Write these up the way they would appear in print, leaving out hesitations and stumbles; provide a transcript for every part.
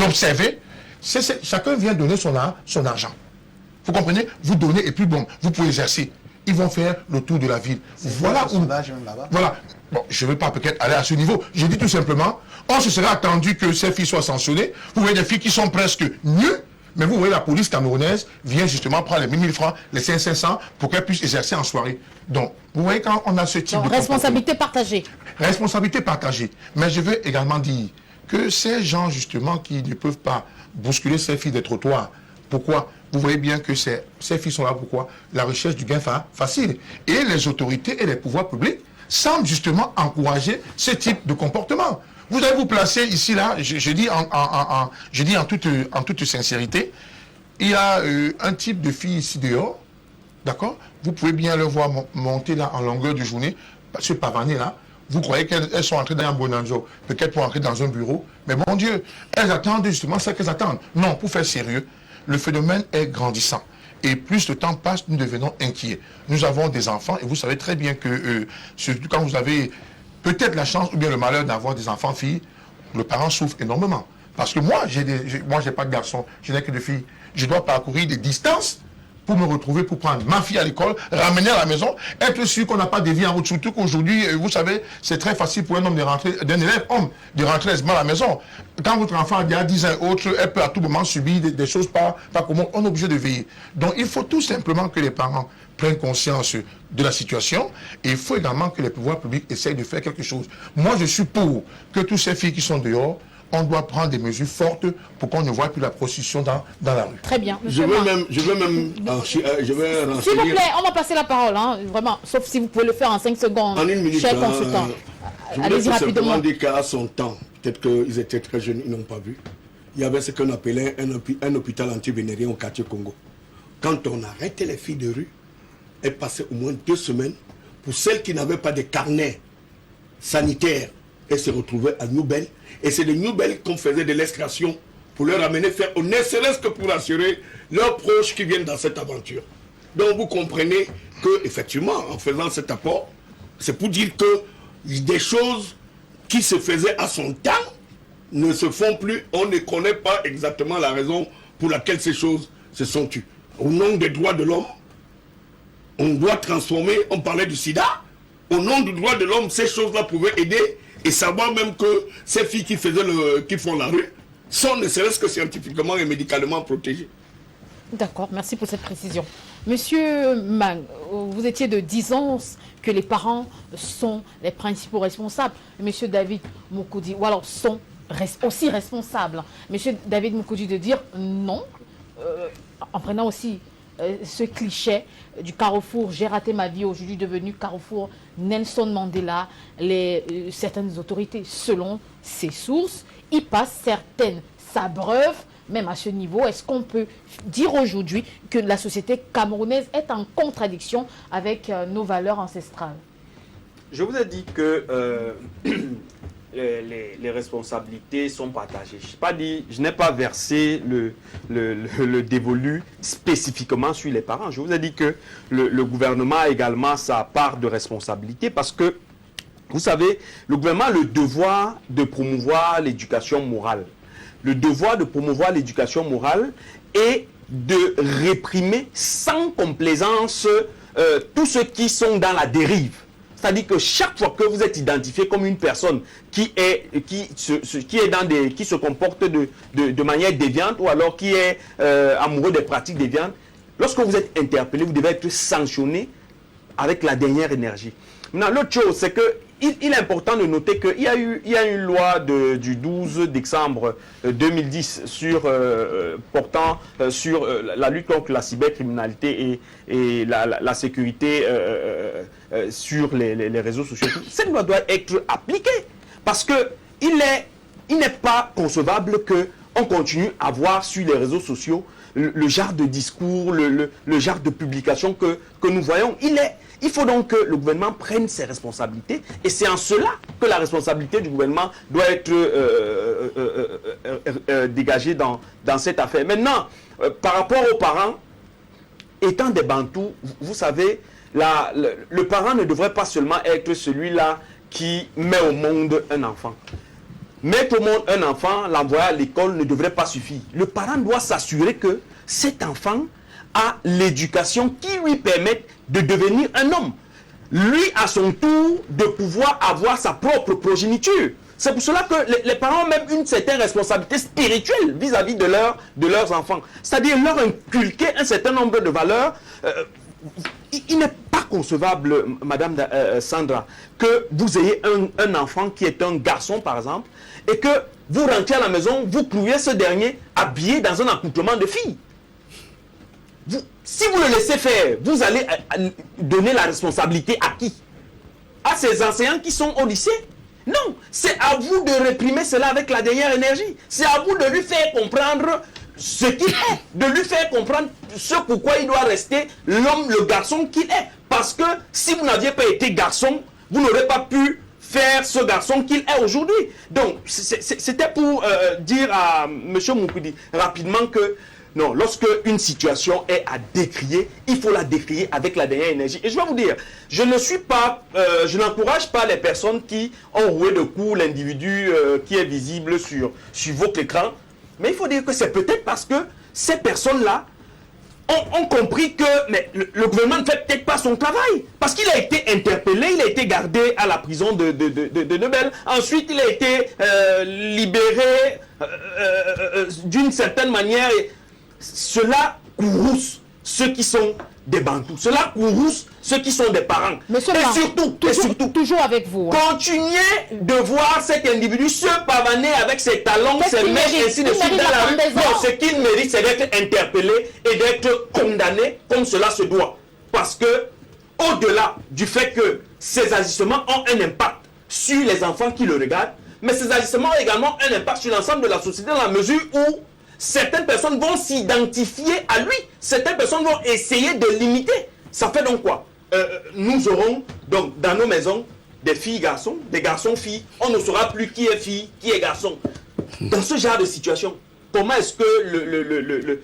d'observer. Chacun vient donner son argent. Vous comprenez? Vous donnez et puis bon, vous pouvez exercer. Ils vont faire le tour de la ville. Voilà où... Voilà. Bon, je ne veux pas peut-être aller à ce niveau. Je dis tout simplement, on se serait attendu que ces filles soient sanctionnées. Vous voyez des filles qui sont presque nues, mais vous voyez la police camerounaise vient justement prendre les 1000 francs, les 500 pour qu'elles puissent exercer en soirée. Donc, vous voyez quand on a ce type de... Responsabilité partagée. Responsabilité partagée. Mais je veux également dire que ces gens justement qui ne peuvent pas bousculer ces filles des trottoirs, pourquoi? Vous voyez bien que ces filles sont là pourquoi? La recherche du gain facile. Et les autorités et les pouvoirs publics semblent justement encourager ce type de comportement. Vous allez vous placer ici, là, je dis en toute sincérité, il y a un type de fille ici dehors, d'accord? Vous pouvez bien le voir monter là en longueur de journée, ce pavané là. Vous croyez qu'elles sont entrées dans un bonanzo, peut-être pour entrer dans un bureau, mais mon Dieu, elles attendent justement ce qu'elles attendent. Non, pour faire sérieux, le phénomène est grandissant. Et plus le temps passe, nous devenons inquiets. Nous avons des enfants, et vous savez très bien que, surtout quand vous avez peut-être la chance ou bien le malheur d'avoir des enfants filles, le parent souffre énormément. Parce que moi, j'ai pas de garçon, je n'ai que de filles. Je dois parcourir des distances pour me retrouver, pour prendre ma fille à l'école, ramener à la maison, être sûr qu'on n'a pas de vie en route. Surtout qu'aujourd'hui, vous savez, c'est très facile pour un homme de rentrer, d'un élève homme, de rentrer aisément à la maison. Quand votre enfant a déjà 10 ans et autres, elle peut à tout moment subir des choses pas communes. On est obligé de veiller. Donc, il faut tout simplement que les parents prennent conscience de la situation et il faut également que les pouvoirs publics essayent de faire quelque chose. Moi, je suis pour que toutes ces filles qui sont dehors, on doit prendre des mesures fortes pour qu'on ne voit plus la prostitution dans la rue. Très bien. Je vais renseigner... S'il vous plaît, on va passer la parole, hein, vraiment, sauf si vous pouvez le faire en 5 secondes, en une minute, cher consultant. Je voulais tout simplement dire qu'à son temps, peut-être qu'ils étaient très jeunes, ils n'ont pas vu, il y avait ce qu'on appelait un hôpital anti-vénérien au quartier Congo. Quand on arrêtait les filles de rue, elles passaient au moins 2 semaines. Pour celles qui n'avaient pas de carnet sanitaire, elles se retrouvaient à Nouvelle. Et c'est de Nouvelle qu'on faisait de l'extraction pour leur amener faire, ne serait-ce que pour assurer leurs proches qui viennent dans cette aventure. Donc vous comprenez que, effectivement, en faisant cet apport, c'est pour dire que des choses qui se faisaient à son temps ne se font plus. On ne connaît pas exactement la raison pour laquelle ces choses se sont tues. Au nom des droits de l'homme, on doit transformer, on parlait du sida, au nom du droit de l'homme, ces choses-là pouvaient aider et savoir même que ces filles qui font la rue sont ne serait-ce que scientifiquement et médicalement protégées. D'accord, merci pour cette précision. Monsieur Mang, vous étiez de 10 ans que les parents sont les principaux responsables. Monsieur David Moukoudi, ou alors sont aussi responsables. Monsieur David Moukoudi de dire non, en prenant aussi ce cliché du carrefour j'ai raté ma vie, aujourd'hui devenu carrefour Nelson Mandela, certaines autorités, selon ses sources, y passent certaines s'abreuvent. Même à ce niveau, est-ce qu'on peut dire aujourd'hui que la société camerounaise est en contradiction avec nos valeurs ancestrales? Je vous ai dit que les responsabilités sont partagées. Je n'ai pas versé le dévolu spécifiquement sur les parents. Je vous ai dit que le gouvernement a également sa part de responsabilité parce que, vous savez, le gouvernement a le devoir de promouvoir l'éducation morale. Le devoir de promouvoir l'éducation morale et de réprimer sans complaisance tous ceux qui sont dans la dérive. C'est-à-dire que chaque fois que vous êtes identifié comme une personne qui se comporte de manière déviante ou alors qui est amoureux des pratiques déviantes, lorsque vous êtes interpellé, vous devez être sanctionné avec la dernière énergie. Maintenant, l'autre chose, c'est que il est important de noter qu'il y a une loi du 12 décembre 2010 portant sur la lutte contre la cybercriminalité et la sécurité sur les réseaux sociaux. Cette loi doit être appliquée parce que il n'est pas concevable qu'on continue à voir sur les réseaux sociaux le genre de discours, le genre de publication que nous voyons. Il faut donc que le gouvernement prenne ses responsabilités et c'est en cela que la responsabilité du gouvernement doit être dégagée dans cette affaire. Maintenant, par rapport aux parents, étant des Bantous, vous savez, le parent ne devrait pas seulement être celui-là qui met au monde un enfant. mettre au monde un enfant, l'envoyer à l'école ne devrait pas suffire. Le parent doit s'assurer que cet enfant a l'éducation qui lui permette de devenir un homme. Lui, à son tour, de pouvoir avoir sa propre progéniture. C'est pour cela que les parents ont même une certaine responsabilité spirituelle vis-à-vis de leurs enfants. C'est-à-dire leur inculquer un certain nombre de valeurs. Il n'est pas concevable, Madame Sandra, que vous ayez un enfant qui est un garçon, par exemple, et que vous rentrez à la maison, vous trouviez ce dernier habillé dans un accoutrement de fille. Si vous le laissez faire, vous allez donner la responsabilité à qui? À ces enseignants qui sont au lycée? Non, c'est à vous de réprimer cela avec la dernière énergie. C'est à vous de lui faire comprendre ce qu'il est, de lui faire comprendre ce pourquoi il doit rester l'homme, le garçon qu'il est. Parce que si vous n'aviez pas été garçon, vous n'aurez pas pu faire ce garçon qu'il est aujourd'hui. Donc, c'était pour dire à M. Moukoudi rapidement que non, lorsque une situation est à décrier, il faut la décrier avec la dernière énergie. Et je vais vous dire, je n'encourage pas les personnes qui ont roué de coups l'individu qui est visible sur votre écran. Mais il faut dire que c'est peut-être parce que ces personnes-là ont compris que le gouvernement ne fait peut-être pas son travail. Parce qu'il a été interpellé, il a été gardé à la prison de Nebel. Ensuite, il a été libéré d'une certaine manière. Cela courrouce ceux qui sont des bantous. Cela courrouce ceux qui sont des parents. Monsieur et surtout, toujours avec vous. Continuez de voir cet individu se pavaner avec ses talons, ses mains, ainsi de suite dans la rue. Non, ce qu'il mérite, c'est d'être interpellé et d'être condamné comme cela se doit. Parce que, au-delà du fait que ces agissements ont un impact sur les enfants qui le regardent, mais ces agissements ont également un impact sur l'ensemble de la société dans la mesure où certaines personnes vont s'identifier à lui. Certaines personnes vont essayer de l'imiter. Ça fait donc quoi? Nous aurons donc dans nos maisons des filles-garçons, des garçons-filles. On ne saura plus qui est fille, qui est garçon. Dans ce genre de situation, comment est-ce que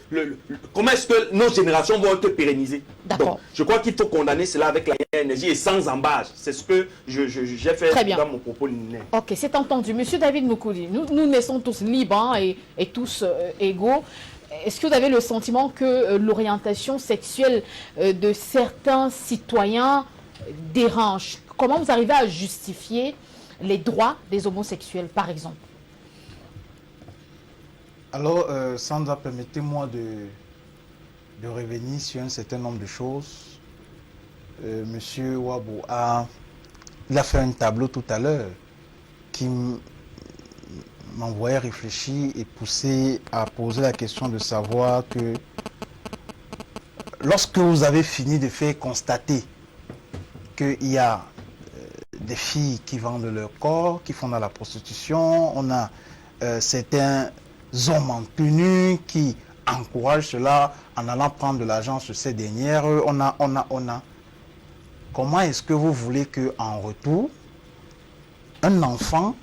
comment est-ce que nos générations vont être pérennisées? Donc, je crois qu'il faut condamner cela avec la énergie et sans embâche. C'est ce que j'ai fait dans mon propos liminaire. Ok, c'est entendu. Monsieur David Moukoudi, nous naissons tous libres et tous égaux. Est-ce que vous avez le sentiment que l'orientation sexuelle de certains citoyens dérange? Comment vous arrivez à justifier les droits des homosexuels, par exemple? Alors, Sandra, permettez-moi de revenir sur un certain nombre de choses. Monsieur Wabou il a fait un tableau tout à l'heure qui m'envoyait réfléchir et pousser à poser la question de savoir que lorsque vous avez fini de faire constater qu'il y a des filles qui vendent leur corps, qui font de la prostitution, on a certains hommes en tenue qui encouragent cela en allant prendre de l'argent sur ces dernières. On a. Comment est-ce que vous voulez qu'en retour, un enfant,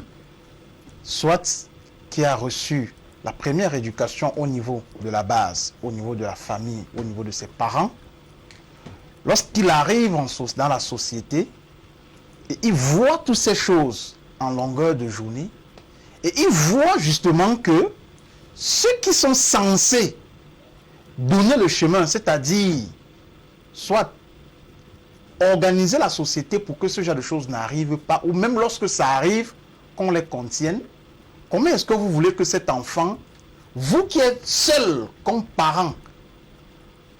soit qui a reçu la première éducation au niveau de la base, au niveau de la famille, au niveau de ses parents, lorsqu'il arrive dans la société, et il voit toutes ces choses en longueur de journée, et il voit justement que ceux qui sont censés donner le chemin, c'est-à-dire soit organiser la société pour que ce genre de choses n'arrivent pas, ou même lorsque ça arrive, qu'on les contienne, comment est-ce que vous voulez que cet enfant, vous qui êtes seul comme parent,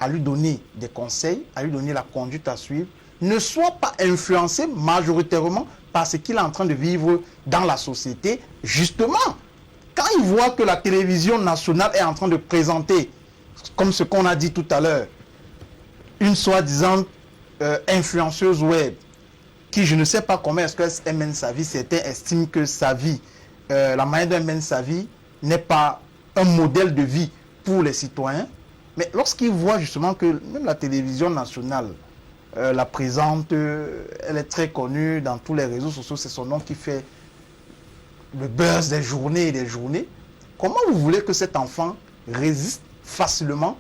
à lui donner des conseils, à lui donner la conduite à suivre, ne soit pas influencé majoritairement par ce qu'il est en train de vivre dans la société, justement. Quand il voit que la télévision nationale est en train de présenter, comme ce qu'on a dit tout à l'heure, une soi-disant influenceuse web, qui je ne sais pas comment est-ce qu'elle mène sa vie, certains estiment que sa vie, la manière dont elle mène sa vie, n'est pas un modèle de vie pour les citoyens. Mais lorsqu'il voit justement que même la télévision nationale la présente, elle est très connue dans tous les réseaux sociaux, c'est son nom qui fait le buzz des journées et des journées. Comment vous voulez que cet enfant résiste facilement?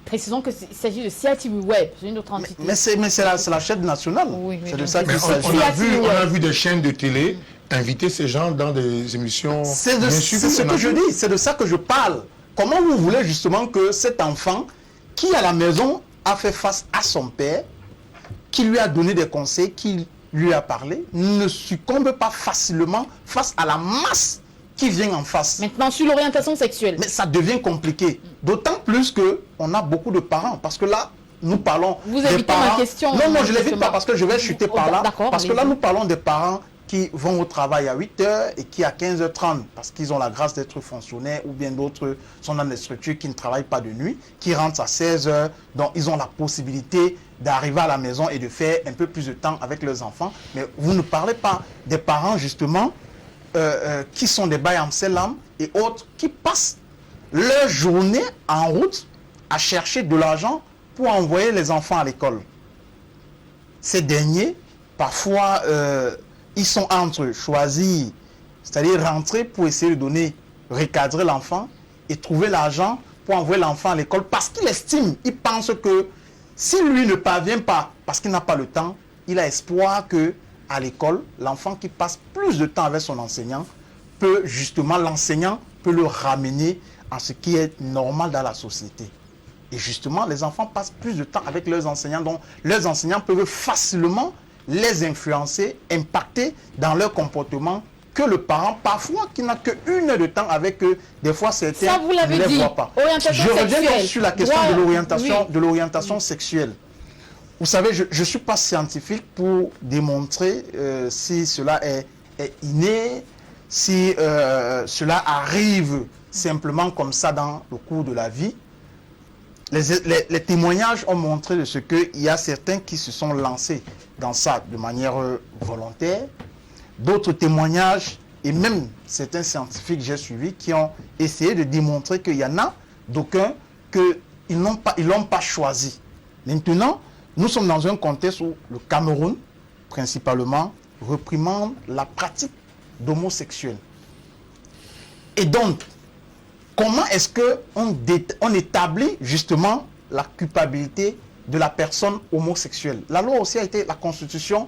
Précisons qu'il s'agit de CITV Web, c'est une autre entité. Mais c'est la chaîne nationale. Oui, c'est de ça qu'il s'agit. On a vu des chaînes de télé inviter ces gens dans des émissions. C'est ce que je dis, c'est de ça que je parle. Comment vous voulez justement que cet enfant qui à la maison a fait face à son père, qui lui a donné des conseils, qui lui a parlé, ne succombe pas facilement face à la masse qui vient en face. Maintenant, sur l'orientation sexuelle. Mais ça devient compliqué. D'autant plus qu'on a beaucoup de parents. Parce que là, nous parlons Vous des évitez parents... ma question. Non, je ne l'évite pas parce que je vais chuter par là. Parce que là, allez-y. nous parlons des parents qui vont au travail à 8h et qui à 15h30, parce qu'ils ont la grâce d'être fonctionnaires, ou bien d'autres sont dans des structures qui ne travaillent pas de nuit, qui rentrent à 16h, donc ils ont la possibilité d'arriver à la maison et de faire un peu plus de temps avec leurs enfants. Mais vous ne parlez pas des parents justement qui sont des bails en selam et autres qui passent leur journée en route à chercher de l'argent pour envoyer les enfants à l'école. Ces derniers, parfois, ils sont entre choisir, c'est-à-dire rentrer pour essayer de donner, recadrer l'enfant et trouver l'argent pour envoyer l'enfant à l'école parce qu'il estime, il pense que si lui ne parvient pas, parce qu'il n'a pas le temps, il a espoir que à l'école, l'enfant qui passe plus de temps avec son enseignant, peut justement, l'enseignant peut le ramener à ce qui est normal dans la société. Et justement, les enfants passent plus de temps avec leurs enseignants, donc leurs enseignants peuvent facilement les influencer, impacter dans leur comportement que le parent, parfois, qui n'a qu'une heure de temps avec eux, des fois certains ne les voient pas. Je reviens donc sur la question de l'orientation sexuelle. Vous savez, je ne suis pas scientifique pour démontrer si cela est inné, si cela arrive simplement comme ça dans le cours de la vie. Les témoignages ont montré de ce qu'il y a certains qui se sont lancés dans ça de manière volontaire. D'autres témoignages, et même certains scientifiques que j'ai suivis, qui ont essayé de démontrer qu'il y en a d'aucuns qu'ils l'ont pas choisi. Maintenant, nous sommes dans un contexte où le Cameroun, principalement, réprimande la pratique d'homosexuels. Et donc, comment est-ce qu'on établit justement la culpabilité de la personne homosexuelle? La loi aussi a été, la Constitution,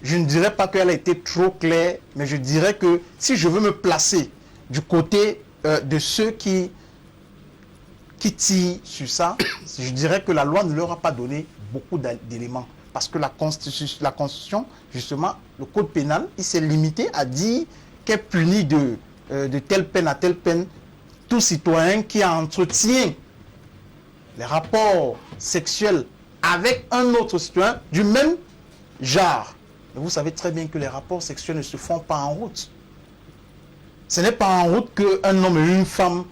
je ne dirais pas qu'elle a été trop claire, mais je dirais que si je veux me placer du côté de ceux qui tirent sur ça, je dirais que la loi ne leur a pas donné beaucoup d'éléments. Parce que la Constitution, justement, le code pénal, il s'est limité à dire qu'elle punit de telle peine à telle peine tout citoyen qui entretient les rapports sexuels avec un autre citoyen du même genre. Mais vous savez très bien que les rapports sexuels ne se font pas en route. Ce n'est pas en route qu'un homme et une femme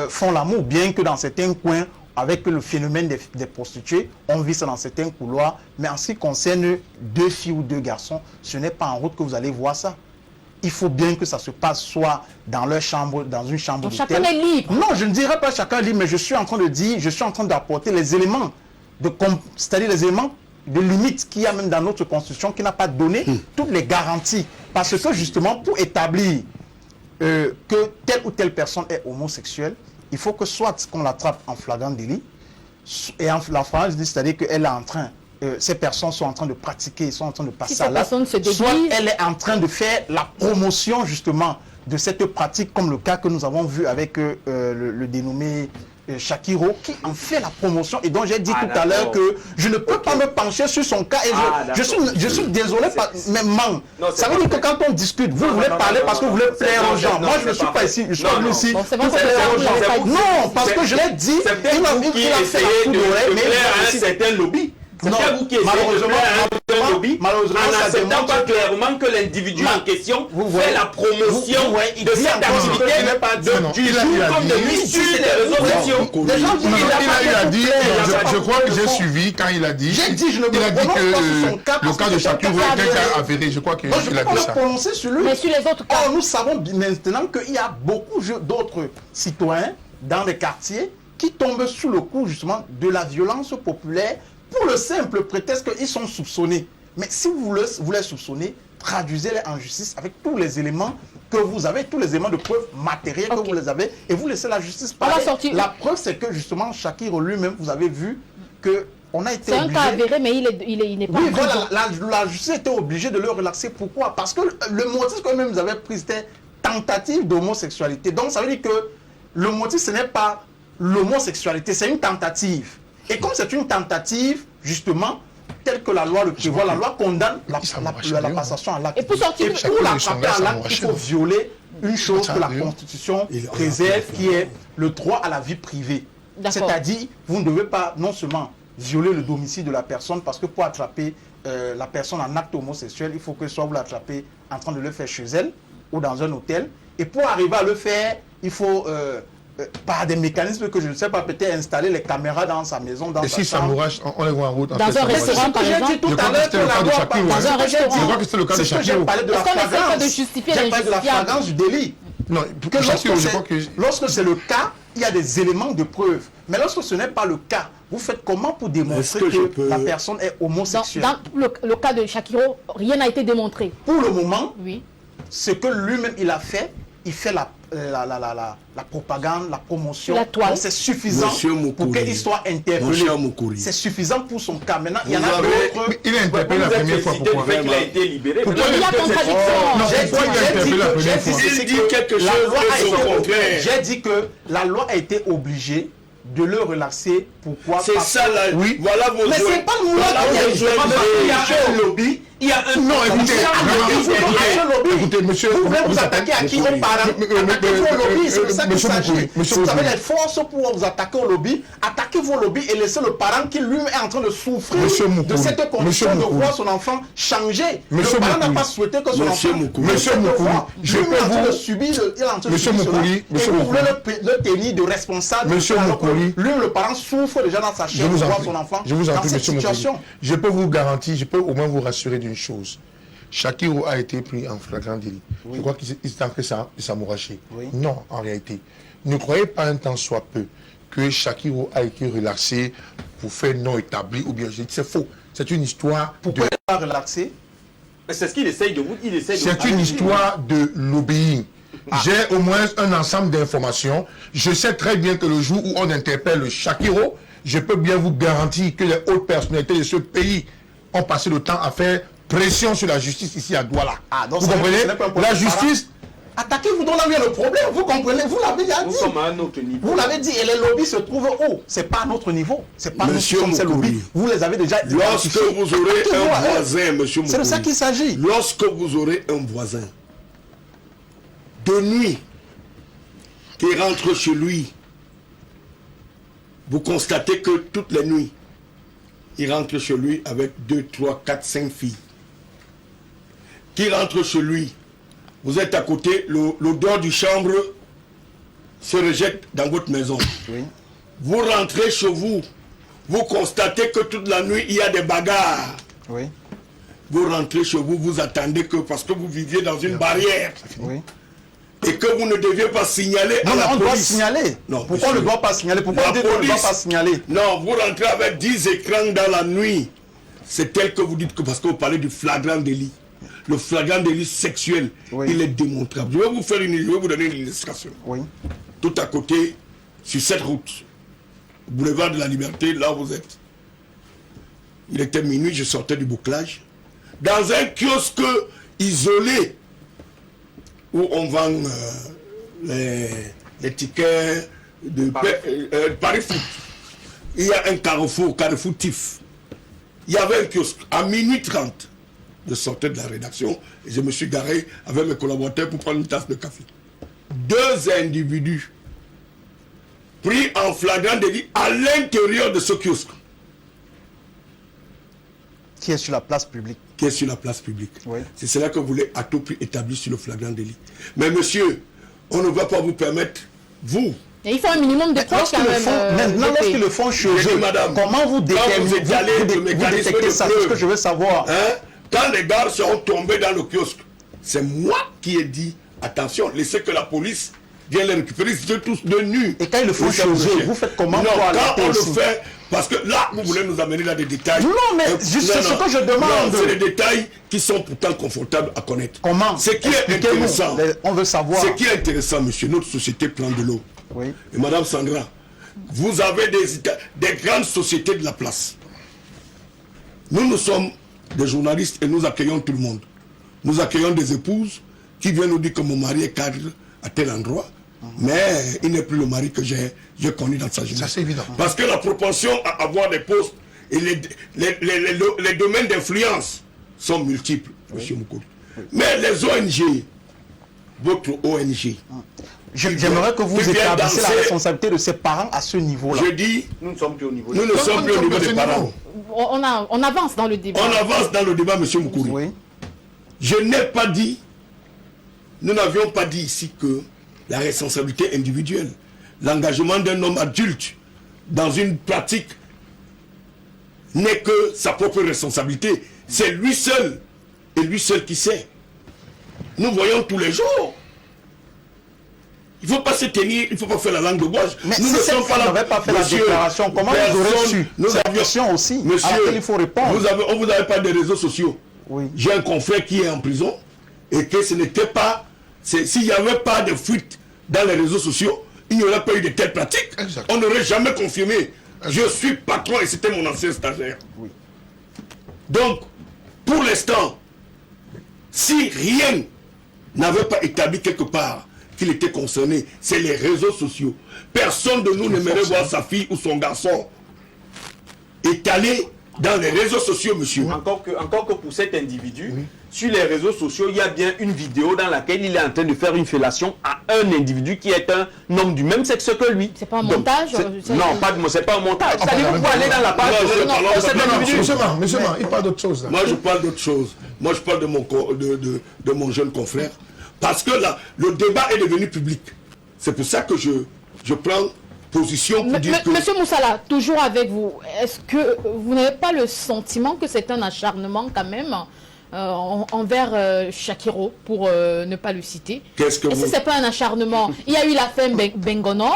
font l'amour, bien que dans certains coins, avec le phénomène des prostituées, on vit ça dans certains couloirs. Mais en ce qui concerne deux filles ou deux garçons, ce n'est pas en route que vous allez voir ça. Il faut bien que ça se passe soit dans leur chambre, dans une chambre d'hôtel. Chacun est libre. Non, je ne dirais pas chacun est libre, mais je suis en train de dire, je suis en train d'apporter les éléments, c'est-à-dire les éléments de limite qu'il y a même dans notre constitution qui n'a pas donné toutes les garanties. Parce que justement, pour établir que telle ou telle personne est homosexuelle, il faut que soit qu'on l'attrape en flagrant délit, et en flagrant délit, c'est-à-dire qu'elle est en train, ces personnes sont en train de pratiquer, sont en train de passer à l'acte, soit elle est en train de faire la promotion justement de cette pratique, comme le cas que nous avons vu avec le dénommé Shakiro, qui en fait la promotion, et dont j'ai dit tout à l'heure que je ne peux pas me pencher sur son cas, et je suis désolé, mais man, ça veut dire que quand on discute, vous voulez parler parce que vous voulez plaire aux gens. Moi, je ne suis pas ici, je suis venu ici pour plaire aux gens. Non, parce que je l'ai dit, il a fait la foudre, mais un certain lobby. Non, malheureusement, en n'acceptant pas clairement que l'individu en question fait la promotion de cette activité du jour comme de nuit sur les réseaux sociaux. Il a dit, je crois que j'ai suivi quand il a dit, il a dit que le cas de Shakiro est quelqu'un avéré, je crois qu'il a dit ça. Je ne peux pas me prononcer sur lui. Mais sur les autres cas. Or, nous savons maintenant qu'il y a beaucoup d'autres citoyens dans les quartiers qui tombent sous le coup justement de la violence populaire pour le simple prétexte qu'ils sont soupçonnés. Mais si vous les soupçonnez, traduisez-les en justice avec tous les éléments que vous avez, tous les éléments de preuve matériels que vous les avez, et vous laissez la justice parler. La preuve, c'est que justement, Shakiro lui-même, vous avez vu que on a été C'est un obligé... cas avéré, mais il n'est pas Oui, en prison. voilà, la justice était obligée de le relaxer. Pourquoi? Parce que le motif que même vous avez pris, c'était tentative d'homosexualité. Donc ça veut dire que le motif, ce n'est pas l'homosexualité, c'est une tentative. Et comme c'est une tentative, justement, telle que la loi le prévoit, la loi condamne la passation à l'acte. Et pour sortir, pour l'attraper à l'acte, il faut violer une chose que la Constitution préserve, qui est le droit à la vie privée. C'est-à-dire, vous ne devez pas non seulement violer le domicile de la personne, parce que pour attraper la personne en acte homosexuel, il faut que soit vous l'attrapez en train de le faire chez elle ou dans un hôtel. Et pour arriver à le faire, il faut, par des mécanismes que je ne sais pas, peut-être installer les caméras dans sa maison, dans sa chambre. Et si ça mourage, on les voit en route. Dans un restaurant, par exemple. J'ai dit tout à l'heure que la loi pas... Dans un restaurant. Je crois que c'était le cas de Shakiro. J'ai parlé de la flagrance. J'ai parlé de la flagrance du délit. Non, lorsque c'est le cas, il y a des éléments de preuve. Mais lorsque ce n'est pas le cas, vous faites comment pour démontrer que la personne est homosexuelle? Dans le cas de Shakiro, rien n'a été démontré. Pour le moment, oui. Ce que lui-même il a fait, il fait la propagande, la promotion. C'est suffisant pour qu'il soit interpellé. C'est suffisant pour son cas. Maintenant, il y en a d'autres. Il est interpellé la première fois. Pourquoi il a été libéré? Pourquoi il y a contradiction? J'ai dit que la loi a été obligée de le relaxer. Pourquoi? C'est ça là. Oui. Voilà vos mais c'est pas nous là qui il y a un lobby. Il y a un non, écoutez, monsieur, vous voulez vous attaquer à qui on parle? Attaquez vos lobbies, c'est de ça qu'il s'agit. Si vous avez les forces pour vous attaquer au lobby, attaquez vos lobbies et laissez le parent qui lui est en train de souffrir de cette condition de voir son enfant changer. Le parent n'a pas souhaité que son enfant... Monsieur Moukouli, je peux vous... Monsieur Moukouli, vous voulez le tenir de responsable. Monsieur Moukouli, lui, le parent souffre déjà dans sa chair de voir son enfant dans cette situation. Je peux vous garantir, je peux au moins vous rassurer d'une chose. Shakiro a été pris en flagrant délit. Je crois qu'il s'est en fait de s'amouracher. Non, en réalité. Ne croyez pas un temps soit peu que Shakiro a été relaxé pour faire non établi ou bien je dis c'est faux. C'est une histoire. Pourquoi il n'est pas relaxé? C'est ce qu'il essaye de vous dire. C'est une histoire de lobbying. J'ai au moins un ensemble d'informations. Je sais très bien que le jour où on interpelle Shakiro, je peux bien vous garantir que les hautes personnalités de ce pays ont passé le temps à faire pression sur la justice ici à Douala. Vous comprenez? La justice... Attaquez-vous donc là où il y a le problème. Vous comprenez? Vous l'avez déjà dit. Comme à un autre niveau. Vous l'avez dit. Et les lobbies se trouvent où? C'est pas à notre niveau. C'est pas nous qui sommes ces lobbies. Vous les avez déjà identifiés. Lorsque vous aurez un voisin, monsieur Moukouli. C'est de ça qu'il s'agit. Lorsque vous aurez un voisin de nuit qui rentre chez lui, vous constatez que toutes les nuits, il rentre chez lui avec 2, 3, 4, 5 filles. Qui rentre chez lui, vous êtes à côté, l'odeur du chambre se rejette dans votre maison. Oui. Vous rentrez chez vous, vous constatez que toute la nuit, il y a des bagarres. Oui. Vous rentrez chez vous, vous attendez que, parce que vous viviez dans une barrière, oui. Et que vous ne deviez pas signaler à la police. On doit signaler. Non, pourquoi on ne doit pas signaler? Pourquoi on ne doit pas signaler? Non, vous rentrez avec 10 écrans dans la nuit. C'est tel que vous dites que, parce que vous parlez du flagrant délit. Le flagrant délit sexuel, il est démontrable. Je vais vous donner une illustration. Oui. Tout à côté, sur cette route, boulevard de la Liberté, là où vous êtes. Il était minuit, je sortais du bouclage. Dans un kiosque isolé, où on vend les tickets de Paris Foot. Il y a un Carrefour Tif. Il y avait un kiosque. À minuit 30, je sortais de la rédaction et je me suis garé avec mes collaborateurs pour prendre une tasse de café. 2 individus pris en flagrant délit à l'intérieur de ce kiosque. Qui est sur la place publique. Qui est sur la place publique. Oui. C'est cela que vous voulez à tout prix établir sur le flagrant délit. Mais monsieur, on ne va pas vous permettre, vous... Et il faut un minimum de preuves quand même. Maintenant, lorsqu'ils le font chez eux, comment vous détectez ça? C'est ce que je veux savoir. Hein? Quand les gars seront tombés dans le kiosque, c'est moi qui ai dit, attention, laissez que la police vienne les récupérer, ils étaient tous de nus. Et quand ils le font chez eux, vous faites comment? Non, quand on le fait, parce que là, vous voulez nous amener dans des détails. Non, mais juste ce que je demande. Non, c'est des détails qui sont pourtant confortables à connaître. Comment? Ce qui est intéressant, on veut savoir. Ce qui est intéressant, monsieur, notre société prend de l'eau. Oui. Et madame Sandra, vous avez des grandes sociétés de la place. Nous sommes des journalistes et nous accueillons tout le monde. Nous accueillons des épouses qui viennent nous dire que mon mari est cadre à tel endroit, mais il n'est plus le mari que j'ai connu dans sa jeunesse. Ça, c'est évident. Parce que la propension à avoir des postes et les domaines d'influence sont multiples, M. Moukoudi. Mais les ONG, votre ONG, j'aimerais que vous établissiez la responsabilité de ses parents à ce niveau-là. Je dis, Nous ne sommes plus au niveau. nous ne sommes plus au niveau des parents. On avance dans le débat. On avance dans le débat, M. Moukoudi. Oui. Je n'ai pas dit, nous n'avions pas dit ici que la responsabilité individuelle, l'engagement d'un homme adulte dans une pratique n'est que sa propre responsabilité. C'est lui seul, et lui seul qui sait. Nous voyons tous les jours. Il ne faut pas se tenir, il ne faut pas faire la langue de bois. Mais nous si ne cette sommes pas femme là. n'avait pas fait la déclaration, comment vous aurez su cette question aussi? Monsieur, à laquelle il faut répondre. on vous avait pas des réseaux sociaux. Oui. J'ai un confrère qui est en prison et que ce n'était pas... S'il n'y avait pas de fuite dans les réseaux sociaux, il n'y aurait pas eu de telles pratiques. Exact. On n'aurait jamais confirmé. Je suis patron et c'était mon ancien stagiaire. Oui. Donc, pour l'instant, si rien n'avait pas établi quelque part qu'il était concerné, c'est les réseaux sociaux. Personne de nous n'aimerait voir sa fille ou son garçon étalé dans les réseaux sociaux, monsieur. Encore que pour cet individu, sur les réseaux sociaux, il y a bien une vidéo dans laquelle il est en train de faire une fellation à un individu qui est un homme du même sexe que lui. C'est pas un montage? Non, c'est pas un montage. C'est-à-dire que vous pouvez aller dans la page Non, de cet individu. Monsieur Man, il parle d'autre chose. Là. Moi, je parle d'autre chose. Moi, je parle de mon jeune confrère. Parce que là, le débat est devenu public. C'est pour ça que je prends position pour dire que... Monsieur Moussala, toujours avec vous, est-ce que vous n'avez pas le sentiment que c'est un acharnement quand même envers Shakiro, pour ne pas le citer? Qu'est-ce que Et vous... si ce n'est pas un acharnement, il y a eu l'affaire Bengono.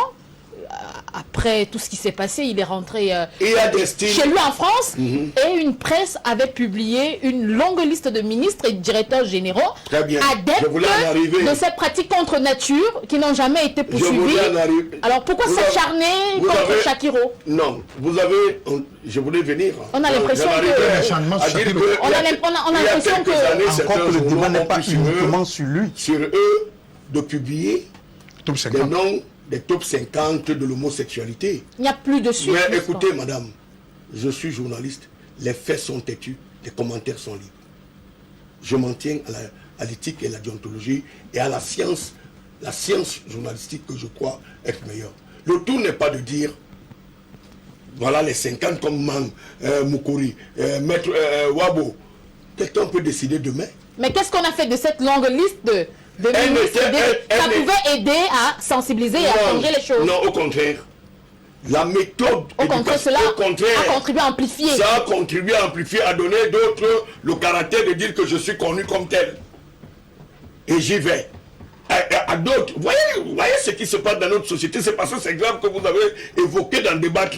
Après tout ce qui s'est passé, il est rentré chez lui en France et une presse avait publié une longue liste de ministres et directeurs généraux adeptes de ces pratiques contre nature qui n'ont jamais été poursuivies. Alors pourquoi s'acharner contre Shakiro? Non, vous avez... Je voulais venir. On a l'impression que... On a l'impression que... Encore que le débat n'est pas uniquement sur lui. Sur eux de publier des noms des top 50 de l'homosexualité. Il n'y a plus de suite. Mais écoutez, madame, je suis journaliste, les faits sont têtus, les commentaires sont libres. Je m'en tiens à l'éthique et la déontologie et à la science journalistique que je crois être meilleure. Le tout n'est pas de dire, voilà les 50 comme Man, Moukouri, Maître Wabo. Quelqu'un peut décider demain. Mais qu'est-ce qu'on a fait de cette longue liste de ministres? Ça pouvait aider à sensibiliser et à changer les choses. Non, au contraire. La méthode... Au contraire, cela a contribué à amplifier. Ça a contribué à amplifier, à donner d'autres le caractère de dire que je suis connu comme tel. Et j'y vais. À d'autres. Vous voyez ce qui se passe dans notre société. C'est parce que c'est grave que vous avez évoqué dans le débat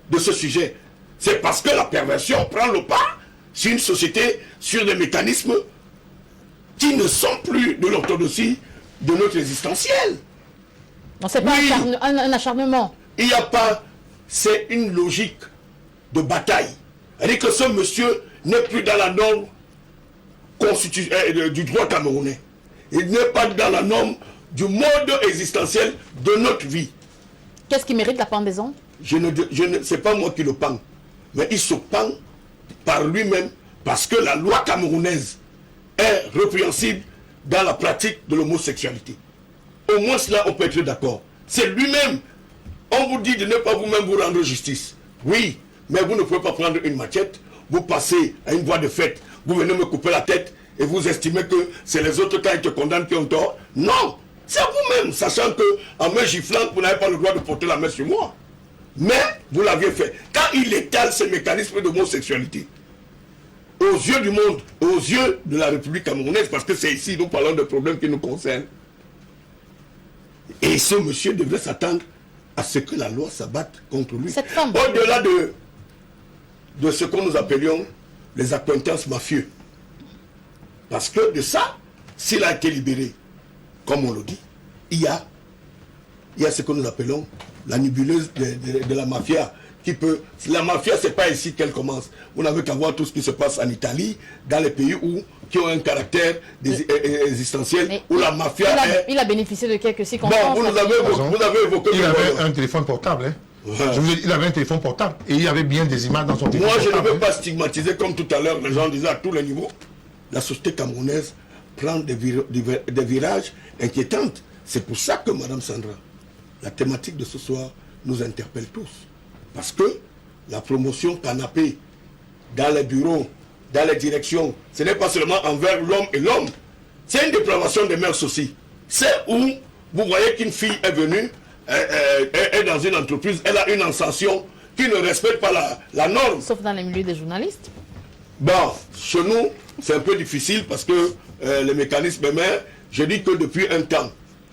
de ce sujet. C'est parce que la perversion prend le pas sur une société, sur des mécanismes qui ne sont plus de l'orthodoxie de notre existentiel. Non, c'est pas un acharnement. Il n'y a pas... C'est une logique de bataille. C'est-à-dire que ce monsieur n'est plus dans la norme du droit camerounais. Il n'est pas dans la norme du mode existentiel de notre vie. Qu'est-ce qui mérite la pendaison? C'est pas moi qui le pends. Mais il se pend par lui-même parce que la loi camerounaise est répréhensible dans la pratique de l'homosexualité. Au moins cela, on peut être d'accord. C'est lui-même. On vous dit de ne pas vous-même vous rendre justice. Oui, mais vous ne pouvez pas prendre une machette, vous passez à une voie de fait, vous venez me couper la tête et vous estimez que c'est les autres qui te condamnent qui ont tort. Non, c'est vous-même, sachant que en me giflant, vous n'avez pas le droit de porter la main sur moi. Mais vous l'aviez fait. Quand il étale ce mécanisme d'homosexualité, aux yeux du monde, aux yeux de la République camerounaise, parce que c'est ici, nous parlons de problèmes qui nous concernent. Et ce monsieur devrait s'attendre à ce que la loi s'abatte contre lui. Au-delà de ce que nous appelions les accointances mafieux. Parce que de ça, s'il a été libéré, comme on le dit, il y a ce que nous appelons la nébuleuse de la mafia. La mafia, c'est pas ici qu'elle commence. Vous n'avez qu'à voir tout ce qui se passe en Italie, dans les pays qui ont un caractère existentiel, Mais où la mafia il a bénéficié de quelques circonstances. Bon, vous avez évoqué... Il avait un téléphone portable, hein. Ouais. Je vous ai dit, il avait un téléphone portable et il y avait bien des images dans son téléphone Moi, je portable. ne veux pas stigmatiser, comme tout à l'heure, les gens disaient à tous les niveaux. La société camerounaise prend des virages inquiétants. C'est pour ça que, Madame Sandra, la thématique de ce soir nous interpelle tous. Parce que la promotion canapé dans les bureaux, dans les directions, ce n'est pas seulement envers l'homme et l'homme. C'est une dépravation des mœurs aussi. C'est où vous voyez qu'une fille est venue, est dans une entreprise, elle a une ascension qui ne respecte pas la norme. Sauf dans les milieux des journalistes. Bon, chez nous, c'est un peu difficile parce que les mécanismes, mais je dis que depuis un temps,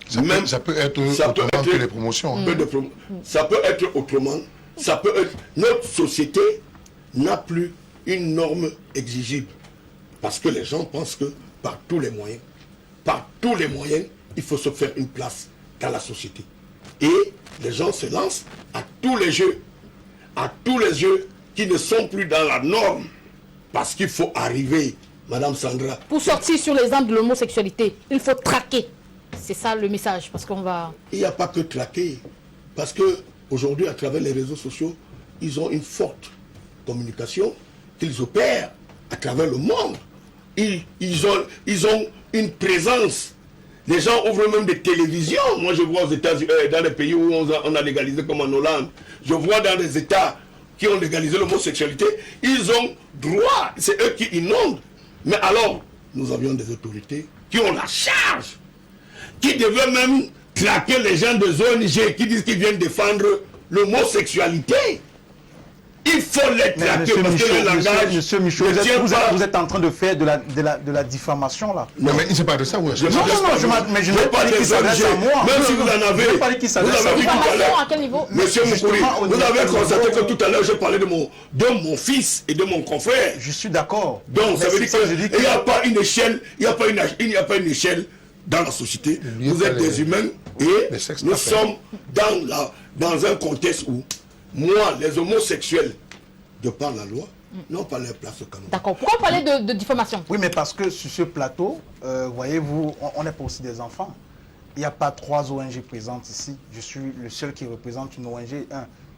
Ça peut être autrement que les promotions. Ça peut être autrement. Ça peut être... Notre société n'a plus une norme exigible. Parce que les gens pensent que par tous les moyens, il faut se faire une place dans la société. Et les gens se lancent à tous les jeux qui ne sont plus dans la norme. Parce qu'il faut arriver, Madame Sandra. Pour sortir sur les angles de l'homosexualité, il faut traquer. C'est ça le message, parce qu'on va... Il n'y a pas que traquer. Parce que aujourd'hui, à travers les réseaux sociaux, ils ont une forte communication qu'ils opèrent à travers le monde. Ils ont une présence. Les gens ouvrent même des télévisions. Moi, je vois aux États-Unis, dans les pays où on a légalisé, comme en Hollande, je vois dans les États qui ont légalisé l'homosexualité, ils ont droit, c'est eux qui inondent. Mais alors, nous avions des autorités qui ont la charge, qui devaient même traquer les gens des ONG qui disent qu'ils viennent défendre l'homosexualité. Il faut les traquer parce que le langage... Monsieur Michaud, vous êtes en train de faire de la diffamation là. Non, mais il ne sait pas de ça. Non, mais je n'ai pas dit qu'il s'adresse à moi. Même si vous en avez... Je n'ai pas dit qu'il s'adresse à moi. Diffamation à quel niveau? Monsieur Moukouri, vous avez constaté que tout à l'heure, j'ai parlé de mon fils et de mon confrère. Je suis d'accord. Donc, ça veut dire qu'il n'y a pas une échelle, il n'y a pas une échelle dans la société. Vous êtes des humains et nous sommes dans un contexte où moi, les homosexuels, de par la loi, n'ont pas leur place au Cameroun. D'accord. Pourquoi parler de diffamation? Oui, mais parce que sur ce plateau, voyez-vous, on n'est pas aussi des enfants. Il n'y a pas 3 ONG présentes ici. Je suis le seul qui représente une ONG,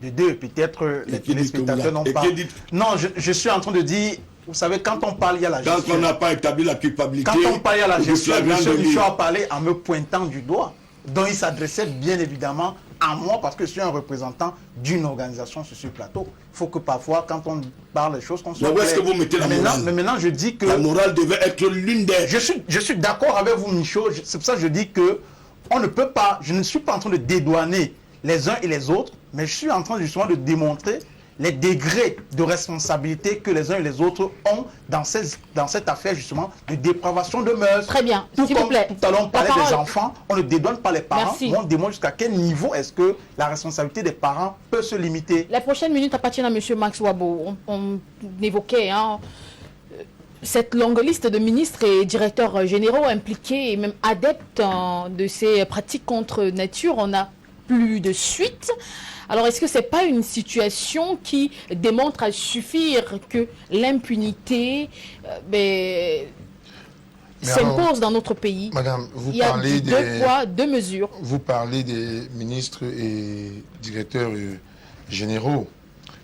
de 2. Peut-être les téléspectateurs n'ont pas... Non, je suis en train de dire... Vous savez, quand on parle, il y a la gestion. Quand on n'a pas établi la culpabilité... Quand on parle, il y a la gestion. M. Michaud a parlé en me pointant du doigt. Donc il s'adressait bien évidemment à moi parce que je suis un représentant d'une organisation sur ce plateau. Il faut que parfois, quand on parle des choses, qu'on soit... Mais où est-ce que vous mettez la morale? Mais maintenant, je dis que... La morale devait être l'une des... Je suis d'accord avec vous, Michaud. C'est pour ça que je dis que on ne peut pas... Je ne suis pas en train de dédouaner les uns et les autres, mais je suis en train justement de démontrer les degrés de responsabilité que les uns et les autres ont dans cette affaire justement de dépravation de mœurs. Très bien, s'il vous plaît. Tout à l'heure on parlait des enfants, on ne dédouane pas les parents, Merci. mais on démontre jusqu'à quel niveau est-ce que la responsabilité des parents peut se limiter. Les prochaines minutes appartiennent à M. Max Wabo. On évoquait cette longue liste de ministres et directeurs généraux impliqués et même adeptes de ces pratiques contre nature. On n'a plus de suite. Alors, est-ce que ce n'est pas une situation qui démontre à suffire que l'impunité s'impose dans notre pays? Madame, vous Il y a parlez deux poids, deux mesures. Vous parlez des ministres et directeurs généraux.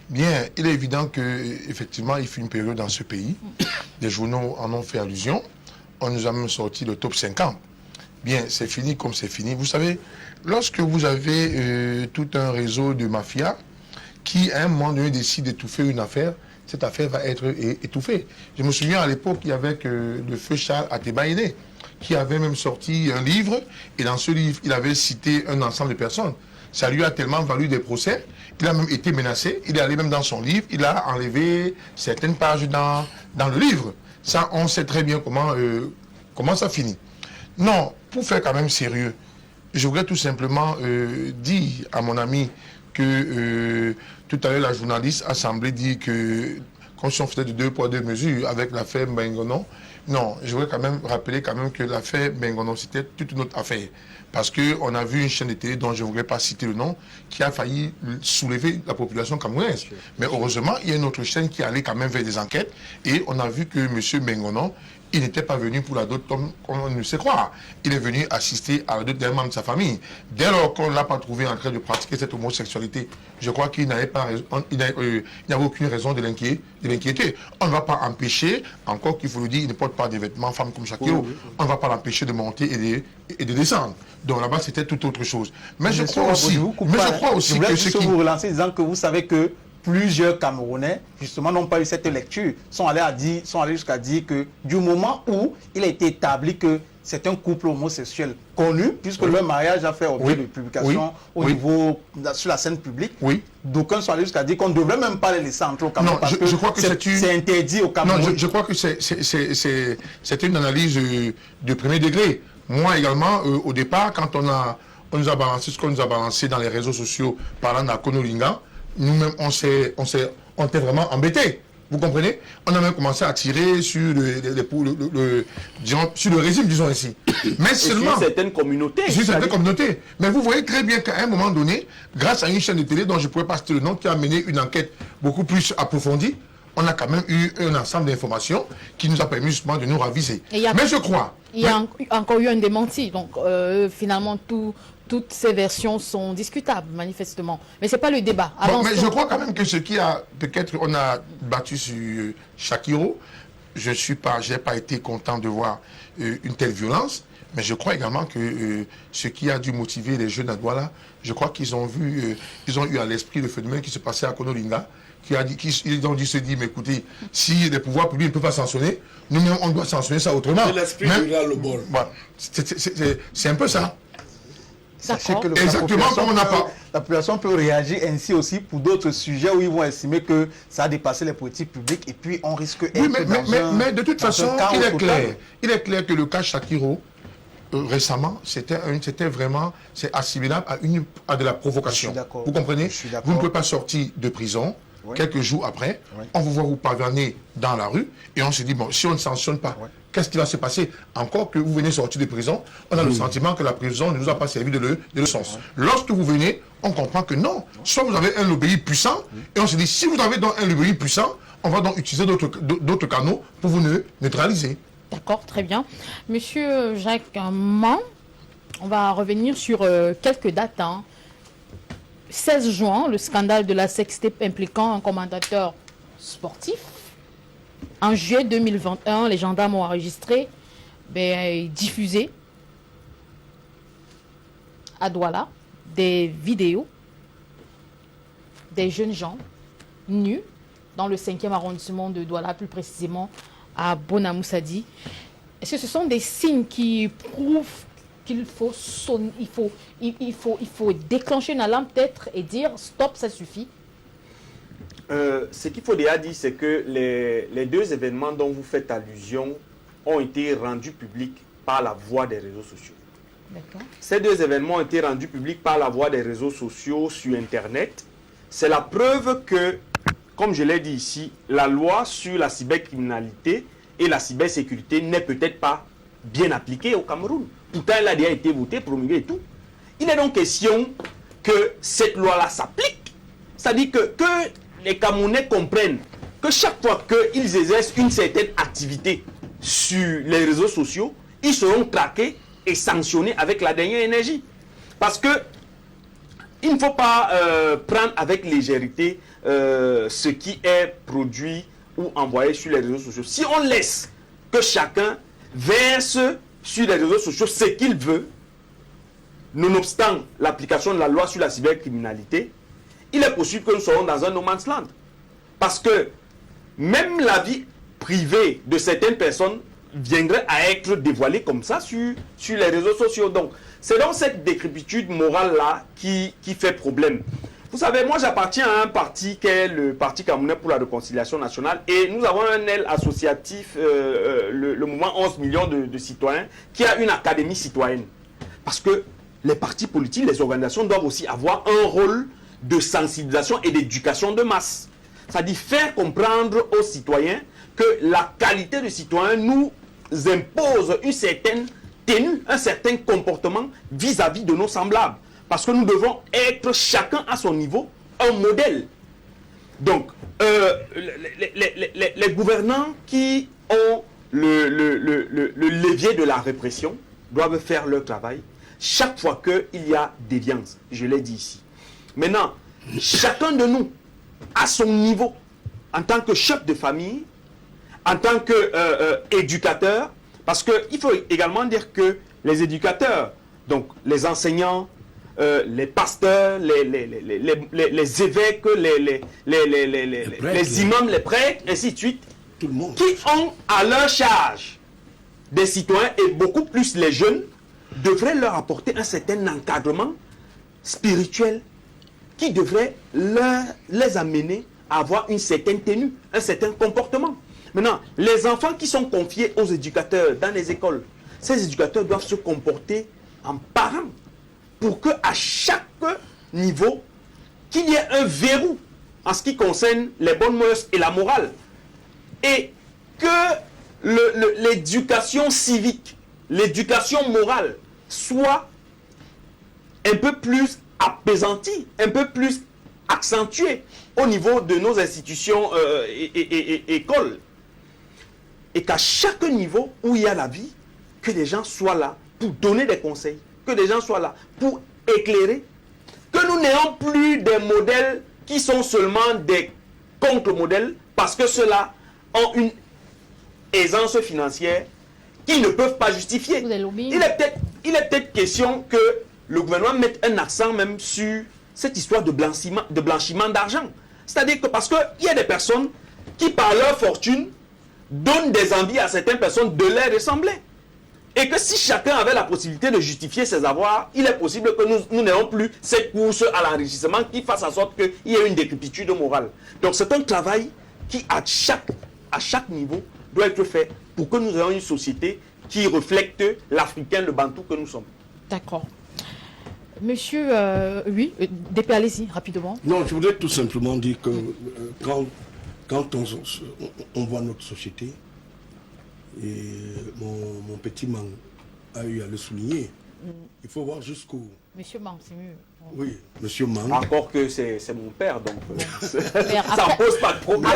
Bien, il est évident qu'effectivement, il fut une période dans ce pays. Les journaux en ont fait allusion. On nous a même sorti le top 50. Bien, c'est fini comme c'est fini. Vous savez, lorsque vous avez tout un réseau de mafias qui, à un moment donné, décide d'étouffer une affaire, cette affaire va être étouffée. Je me souviens à l'époque, il y avait le feu Charles Atebaïné, qui avait même sorti un livre, et dans ce livre, il avait cité un ensemble de personnes. Ça lui a tellement valu des procès, il a même été menacé, il est allé même dans son livre, il a enlevé certaines pages dans le livre. Ça, on sait très bien comment ça finit. Non, pour faire quand même sérieux, je voudrais tout simplement dire à mon ami que tout à l'heure la journaliste a semblé dire que comme si on faisait de 2 poids 2 mesures avec l'affaire Bengono. Non, je voudrais quand même rappeler que l'affaire Bengono c'était toute une autre affaire. Parce qu'on a vu une chaîne de télé dont je ne voudrais pas citer le nom, qui a failli soulever la population camerounaise. Mais heureusement, il y a une autre chaîne qui allait quand même vers des enquêtes et on a vu que M. Mengonon, il n'était pas venu pour la dot comme on ne sait croire. Il est venu assister à la dot d'un membre de sa famille. Dès lors qu'on ne l'a pas trouvé en train de pratiquer cette homosexualité, je crois qu'il n'avait pas raison, il n'avait aucune raison de l'inquiéter. On ne va pas empêcher, encore qu'il faut le dire, il ne porte pas des vêtements femmes comme Shakiro. On ne va pas l'empêcher de monter et de descendre. Donc là-bas, c'était tout autre chose. Mais je crois aussi que ce qui... vous relancer disant que vous savez que plusieurs Camerounais, justement, n'ont pas eu cette lecture, sont allés jusqu'à dire que du moment où il a été établi que c'est un couple homosexuel connu, puisque leur mariage a fait objet de publication au niveau, sur la scène publique, d'aucuns sont allés jusqu'à dire qu'on ne devrait même pas les laisser entrer au Cameroun, parce que je crois que c'est interdit au Cameroun. Non, je crois que c'est une analyse de premier degré. Moi également, au départ, quand on nous a balancé ce qu'on nous a balancé dans les réseaux sociaux parlant d'Akonolinga, nous-mêmes, on était vraiment embêtés. Vous comprenez? On a même commencé à tirer sur sur le régime, disons ainsi. Mais seulement... Sur certaines communautés. Sur certaines communautés. Mais vous voyez très bien qu'à un moment donné, grâce à une chaîne de télé dont je ne pourrais pas citer le nom, qui a mené une enquête beaucoup plus approfondie, on a quand même eu un ensemble d'informations qui nous a permis justement de nous raviser. Mais je crois... Il y a encore eu un démenti. Donc, finalement, toutes ces versions sont discutables, manifestement. Mais ce n'est pas le débat. Mais je crois quand même que ce qui a... Peut-être on a battu sur Shakiro. Je n'ai pas été content de voir une telle violence. Mais je crois également que ce qui a dû motiver les jeunes à Douala, je crois qu'ils ont eu à l'esprit le phénomène qui se passait à Konolinga. Ils ont dû se dire, mais écoutez, si les pouvoirs publics ne peuvent pas sanctionner, nous-mêmes, on doit sanctionner ça autrement. C'est l'esprit du bol. C'est un peu ça. Sachez que exactement comme on n'a pas. La population peut réagir ainsi aussi pour d'autres sujets où ils vont estimer que ça a dépassé les politiques publiques et puis on risque mais de toute façon, il est clair que le cas Shakiro, récemment, c'était vraiment, c'est assimilable à de la provocation. Vous comprenez? Vous ne pouvez pas sortir de prison. Quelques jours après, on vous voit vous pavaner dans la rue et on se dit, bon, si on ne sanctionne pas, qu'est-ce qui va se passer? Encore que vous venez sortir de prison, on a le sentiment que la prison ne nous a pas servi de leçon. Lorsque vous venez, on comprend que non. Soit vous avez un lobby puissant et on se dit, si vous avez donc un lobby puissant, on va donc utiliser d'autres canaux pour vous neutraliser. D'accord, très bien. Monsieur Jacques Man, on va revenir sur quelques dates. 16 juin, le scandale de la sextape impliquant un commentateur sportif. En juillet 2021, les gendarmes ont enregistré, diffusé à Douala des vidéos des jeunes gens nus dans le 5e arrondissement de Douala, plus précisément à Bonamoussadi. Est-ce que ce sont des signes qui prouvent qu'il faut déclencher une alarme peut-être et dire stop, ça suffit? Ce qu'il faut déjà dire, c'est que les deux événements dont vous faites allusion ont été rendus publics par la voie des réseaux sociaux. Ces deux événements ont été rendus publics par la voie des réseaux sociaux sur Internet. C'est la preuve que, comme je l'ai dit ici, la loi sur la cybercriminalité et la cybersécurité n'est peut-être pas bien appliquée au Cameroun. Pourtant, elle a déjà été votée, promulguée et tout. Il est donc question que cette loi-là s'applique. C'est-à-dire que les Camerounais comprennent que chaque fois qu'ils exercent une certaine activité sur les réseaux sociaux, ils seront traqués et sanctionnés avec la dernière énergie. Parce que il ne faut pas prendre avec légèreté ce qui est produit ou envoyé sur les réseaux sociaux. Si on laisse que chacun verse sur les réseaux sociaux ce qu'il veut, nonobstant l'application de la loi sur la cybercriminalité, il est possible que nous soyons dans un no man's land. Parce que même la vie privée de certaines personnes viendrait à être dévoilée comme ça sur les réseaux sociaux. Donc, c'est donc cette décrépitude morale-là qui fait problème. Vous savez, moi j'appartiens à un parti qui est le Parti camerounais pour la réconciliation nationale et nous avons un aile associatif, le mouvement 11 millions de citoyens, qui a une académie citoyenne. Parce que les partis politiques, les organisations doivent aussi avoir un rôle de sensibilisation et d'éducation de masse. C'est-à-dire faire comprendre aux citoyens que la qualité de citoyen nous impose une certaine tenue, un certain comportement vis-à-vis de nos semblables. Parce que nous devons être chacun à son niveau un modèle. Donc, les gouvernants qui ont le levier de la répression doivent faire leur travail chaque fois qu'il y a déviance. Je l'ai dit ici. Maintenant, chacun de nous, à son niveau, en tant que chef de famille, en tant qu'éducateur, parce qu'il faut également dire que les éducateurs, donc les enseignants, les pasteurs, les évêques, les imams, les prêtres, ainsi de suite, Tout le monde. qui ont à leur charge des citoyens, et beaucoup plus les jeunes, devraient leur apporter un certain encadrement spirituel qui devrait les amener à avoir une certaine tenue, un certain comportement. Maintenant, les enfants qui sont confiés aux éducateurs dans les écoles, ces éducateurs doivent se comporter en parents pour qu'à chaque niveau, qu'il y ait un verrou en ce qui concerne les bonnes mœurs et la morale. Et que l'éducation civique, l'éducation morale soit un peu plus apaisantie, un peu plus accentuée au niveau de nos institutions et écoles. Et qu'à chaque niveau où il y a la vie, que des gens soient là pour donner des conseils, que des gens soient là pour éclairer, que nous n'ayons plus des modèles qui sont seulement des contre-modèles parce que ceux-là ont une aisance financière qu'ils ne peuvent pas justifier. Il est peut-être question que le gouvernement mette un accent même sur cette histoire de blanchiment d'argent. C'est-à-dire que parce qu'il y a des personnes qui, par leur fortune, donnent des envies à certaines personnes de les ressembler. Et que si chacun avait la possibilité de justifier ses avoirs, il est possible que nous n'ayons plus cette course à l'enrichissement qui fasse en sorte qu'il y ait une décrépitude morale. Donc c'est un travail qui, à chaque niveau, doit être fait pour que nous ayons une société qui reflète l'Africain, le Bantou que nous sommes. D'accord. Monsieur, oui, DP, allez-y, rapidement. Non, je voudrais tout simplement dire que quand on voit notre société, et mon petit man a eu à le souligner, il faut voir jusqu'où. Monsieur Mang, c'est mieux. Oui, monsieur Man. Encore que c'est mon père, donc ça après- ne pose pas de problème.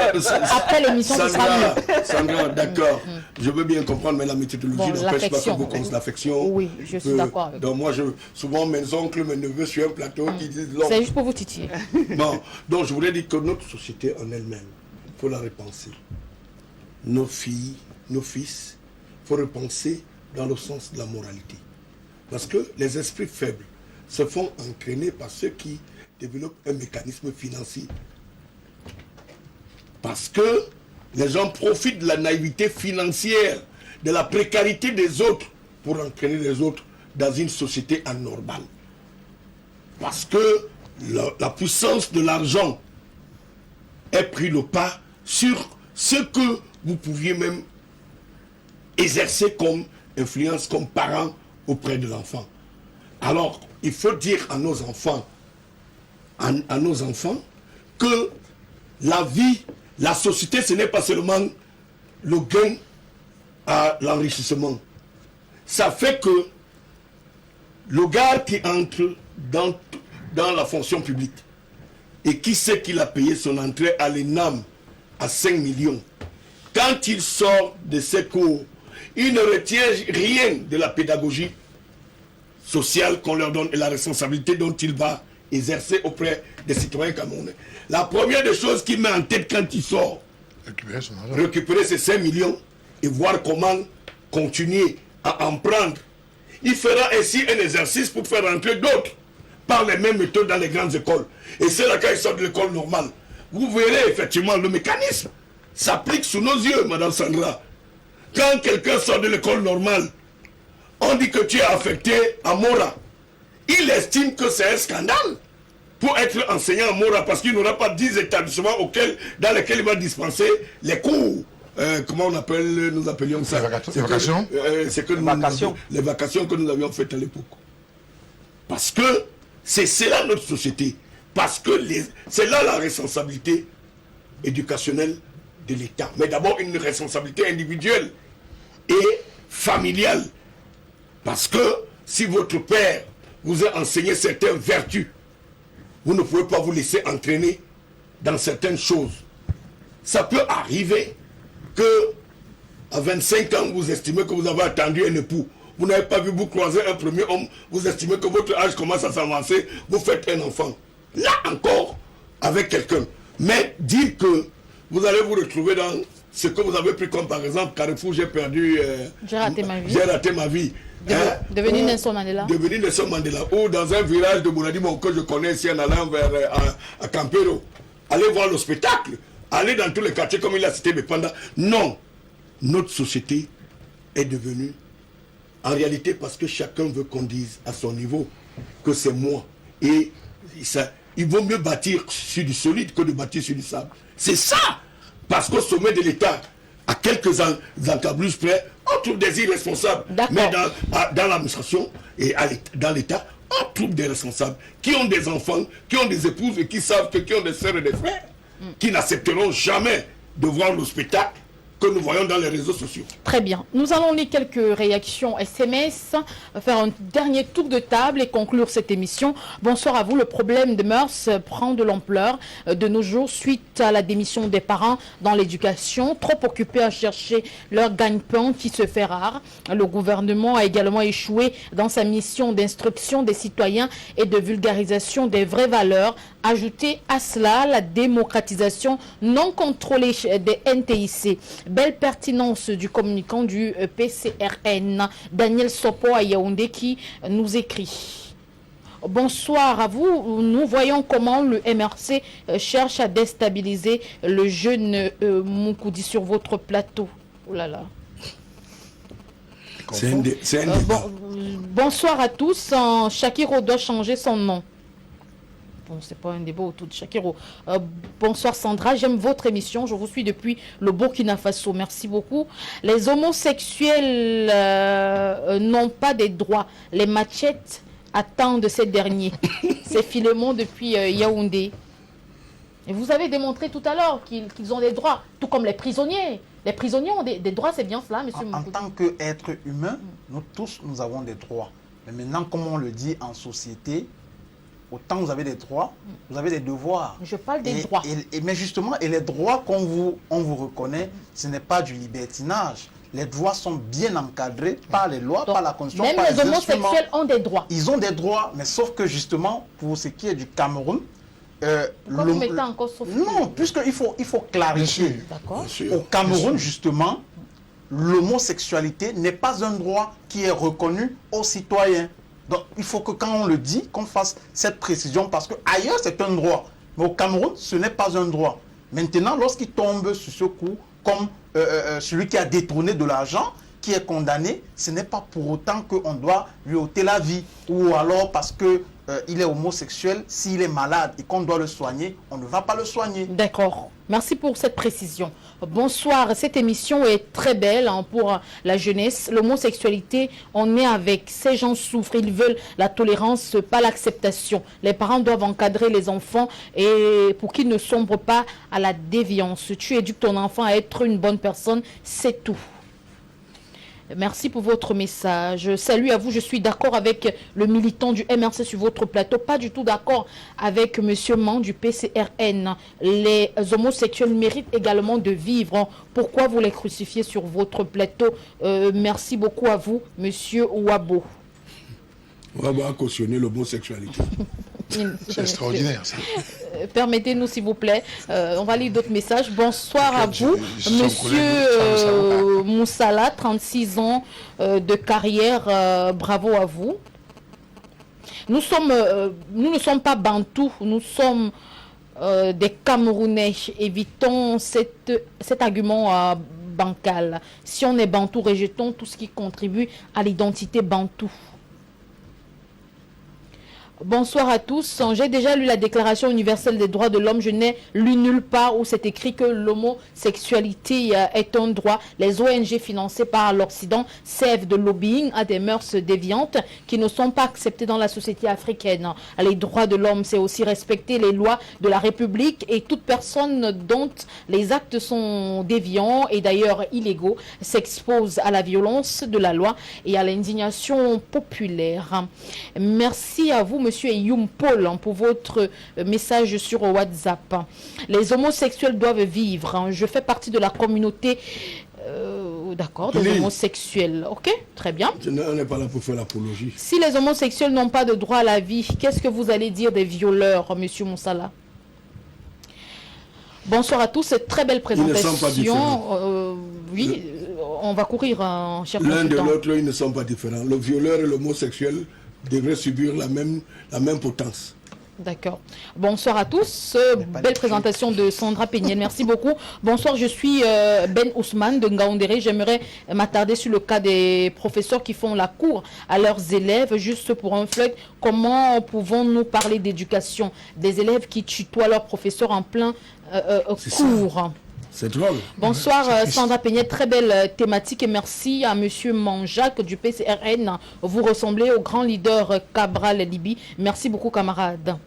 Après l'émission, ce sera mieux. Sandra, d'accord. Je veux bien comprendre, mais la méthodologie Bon, n'empêche pas que l'affection. beaucoup l'affection. Oui, je suis d'accord avec Donc moi, souvent mes oncles, mes neveux sur un plateau qui disent l'oncle. C'est juste pour vous titiller. Bon, donc je voulais dire que notre société en elle-même, il faut la repenser. Nos filles, nos fils, il faut repenser dans le sens de la moralité. Parce que les esprits faibles se font entraîner par ceux qui développent un mécanisme financier. Parce que les gens profitent de la naïveté financière, de la précarité des autres pour entraîner les autres dans une société anormale. Parce que la puissance de l'argent est pris le pas sur ce que vous pouviez même exercer comme influence, comme parent auprès de l'enfant. Alors, il faut dire à nos enfants, que la vie, la société, ce n'est pas seulement le gain à l'enrichissement. Ça fait que le gars qui entre dans la fonction publique et qui sait qu'il a payé son entrée à l'ENAM à 5 millions, quand il sort de ses cours, il ne retient rien de la pédagogie sociale qu'on leur donne et la responsabilité dont il va exercer auprès des citoyens camerounais. La première des choses qu'il met en tête quand il sort, récupérer ces 5 millions et voir comment continuer à en prendre. Il fera ainsi un exercice pour faire rentrer d'autres par les mêmes méthodes dans les grandes écoles. Et c'est là quand il sort de l'école normale. Vous verrez effectivement le mécanisme s'applique sous nos yeux, Madame Sandra. Quand quelqu'un sort de l'école normale, on dit que tu es affecté à Mora. Il estime que c'est un scandale pour être enseignant à Mora parce qu'il n'aura pas 10 établissements dans lesquels il va dispenser les cours. Comment nous appelions ça? Les vacations. Les vacations que nous avions faites à l'époque. Parce que c'est là notre société. Parce que c'est là la responsabilité éducationnelle de l'État. Mais d'abord une responsabilité individuelle et familiale. Parce que si votre père vous a enseigné certaines vertus, vous ne pouvez pas vous laisser entraîner dans certaines choses. Ça peut arriver que à 25 ans, vous estimez que vous avez attendu un époux. Vous n'avez pas vu vous croiser un premier homme, vous estimez que votre âge commence à s'avancer, vous faites un enfant. Là encore, avec quelqu'un. Mais dire que vous allez vous retrouver dans ce que vous avez pris comme par exemple Carrefour, j'ai perdu... j'ai raté ma vie. J'ai raté ma vie. Devenu Nelson Mandela. Devenu Nelson Mandela. Ou dans un village de Bounadimo que je connais ici en allant vers à Campero. Allez voir le spectacle. Allez dans tous les quartiers comme il a cité Bepanda. Non. Notre société est devenue, en réalité, parce que chacun veut qu'on dise à son niveau que c'est moi. Et ça, il vaut mieux bâtir sur du solide que de bâtir sur du sable. C'est ça. Parce qu'au sommet de l'État, à quelques encablures près, on trouve des irresponsables. Mais dans l'administration et dans l'État, on trouve des responsables qui ont des enfants, qui ont des épouses et qui savent que qui ont des sœurs et des frères, qui n'accepteront jamais de voir le spectacle que nous voyons dans les réseaux sociaux. Très bien. Nous allons lire quelques réactions SMS, faire un dernier tour de table et conclure cette émission. Bonsoir à vous. Le problème de mœurs prend de l'ampleur de nos jours suite à la démission des parents dans l'éducation, trop occupés à chercher leur gagne-pain qui se fait rare. Le gouvernement a également échoué dans sa mission d'instruction des citoyens et de vulgarisation des vraies valeurs. Ajoutez à cela la démocratisation non contrôlée des NTIC. Belle pertinence du communicant du PCRN, Daniel Sopo à Yaoundé, qui nous écrit. Bonsoir à vous. Nous voyons comment le MRC cherche à déstabiliser le jeune Moukoudi sur votre plateau. Oh là là. Bonsoir à tous. Shakiro doit changer son nom. Bon, c'est pas un débat autour de Shakiro. Bonsoir Sandra, j'aime votre émission. Je vous suis depuis le Burkina Faso. Merci beaucoup. Les homosexuels n'ont pas des droits. Les machettes attendent ces derniers. C'est Philémon depuis Yaoundé. Et vous avez démontré tout à l'heure qu'ils ont des droits, tout comme les prisonniers. Les prisonniers ont des droits, c'est bien cela, monsieur En tant qu'être humain, nous tous, nous avons des droits. Mais maintenant, comme on le dit en société, autant vous avez des droits, vous avez des devoirs. Je parle des droits. Mais justement, et les droits on vous reconnaît, ce n'est pas du libertinage. Les droits sont bien encadrés par les lois, par la Constitution, même par les homosexuels ont des droits. Ils ont des droits, mais sauf que justement, pour ce qui est du Cameroun, vous mettez en cause non, puisqu'il faut clarifier. D'accord. Au Cameroun, justement, l'homosexualité n'est pas un droit qui est reconnu aux citoyens. Donc, il faut que quand on le dit, qu'on fasse cette précision, parce qu'ailleurs, c'est un droit. Mais au Cameroun, ce n'est pas un droit. Maintenant, lorsqu'il tombe sur ce coup, comme celui qui a détourné de l'argent, qui est condamné, ce n'est pas pour autant qu'on doit lui ôter la vie. Ou alors parce que il est homosexuel, s'il est malade et qu'on doit le soigner, on ne va pas le soigner. D'accord. Merci pour cette précision. Bonsoir. Cette émission est très belle pour la jeunesse. L'homosexualité, on est avec. Ces gens souffrent. Ils veulent la tolérance, pas l'acceptation. Les parents doivent encadrer les enfants et pour qu'ils ne sombrent pas à la déviance. Tu éduques ton enfant à être une bonne personne, c'est tout. Merci pour votre message. Salut à vous, je suis d'accord avec le militant du MRC sur votre plateau. Pas du tout d'accord avec monsieur Man du PCRN. Les homosexuels méritent également de vivre. Pourquoi vous les crucifiez sur votre plateau? Merci beaucoup à vous, monsieur Ouabo. Ouabo a cautionné l'homosexualité. C'est extraordinaire, ça. Permettez-nous, s'il vous plaît. On va lire d'autres messages. Bonsoir à vous, monsieur Moussala, 36 ans de carrière. Bravo à vous. Nous ne sommes pas bantous, nous sommes des Camerounais. Évitons cet argument bancal. Si on est bantou, rejetons tout ce qui contribue à l'identité bantou. Bonsoir à tous. J'ai déjà lu la Déclaration universelle des droits de l'homme. Je n'ai lu nulle part où c'est écrit que l'homosexualité est un droit. Les ONG financées par l'Occident servent de lobbying à des mœurs déviantes qui ne sont pas acceptées dans la société africaine. Les droits de l'homme, c'est aussi respecter les lois de la République et toute personne dont les actes sont déviants et d'ailleurs illégaux s'expose à la violence de la loi et à l'indignation populaire. Merci à vous, Monsieur Eyoum Paul, pour votre message sur WhatsApp. Les homosexuels doivent vivre. Je fais partie de la communauté d'accord, des homosexuels. Ok, très bien. On n'est pas là pour faire l'apologie. Si les homosexuels n'ont pas de droit à la vie, qu'est-ce que vous allez dire des violeurs, Monsieur Moussala? Bonsoir à tous, cette très belle présentation. Ils ne sont pas différents. Oui, on va courir, cher L'un de consultant. l'autre, ils ne sont pas différents. Le violeur et l'homosexuel devraient subir la même potence. D'accord. Bonsoir à tous. Belle présentation de Sandra Péniel. Merci beaucoup. Bonsoir, je suis Ben Ousmane de Ngaoundéré. J'aimerais m'attarder sur le cas des professeurs qui font la cour à leurs élèves. Juste pour un flirt, comment pouvons-nous parler d'éducation des élèves qui tutoient leurs professeurs en plein cours? C'est drôle. Bonsoir Sandra Péniel, très belle thématique et merci à Monsieur Manjac du PCRN. Vous ressemblez au grand leader Cabral Libi. Merci beaucoup camarades.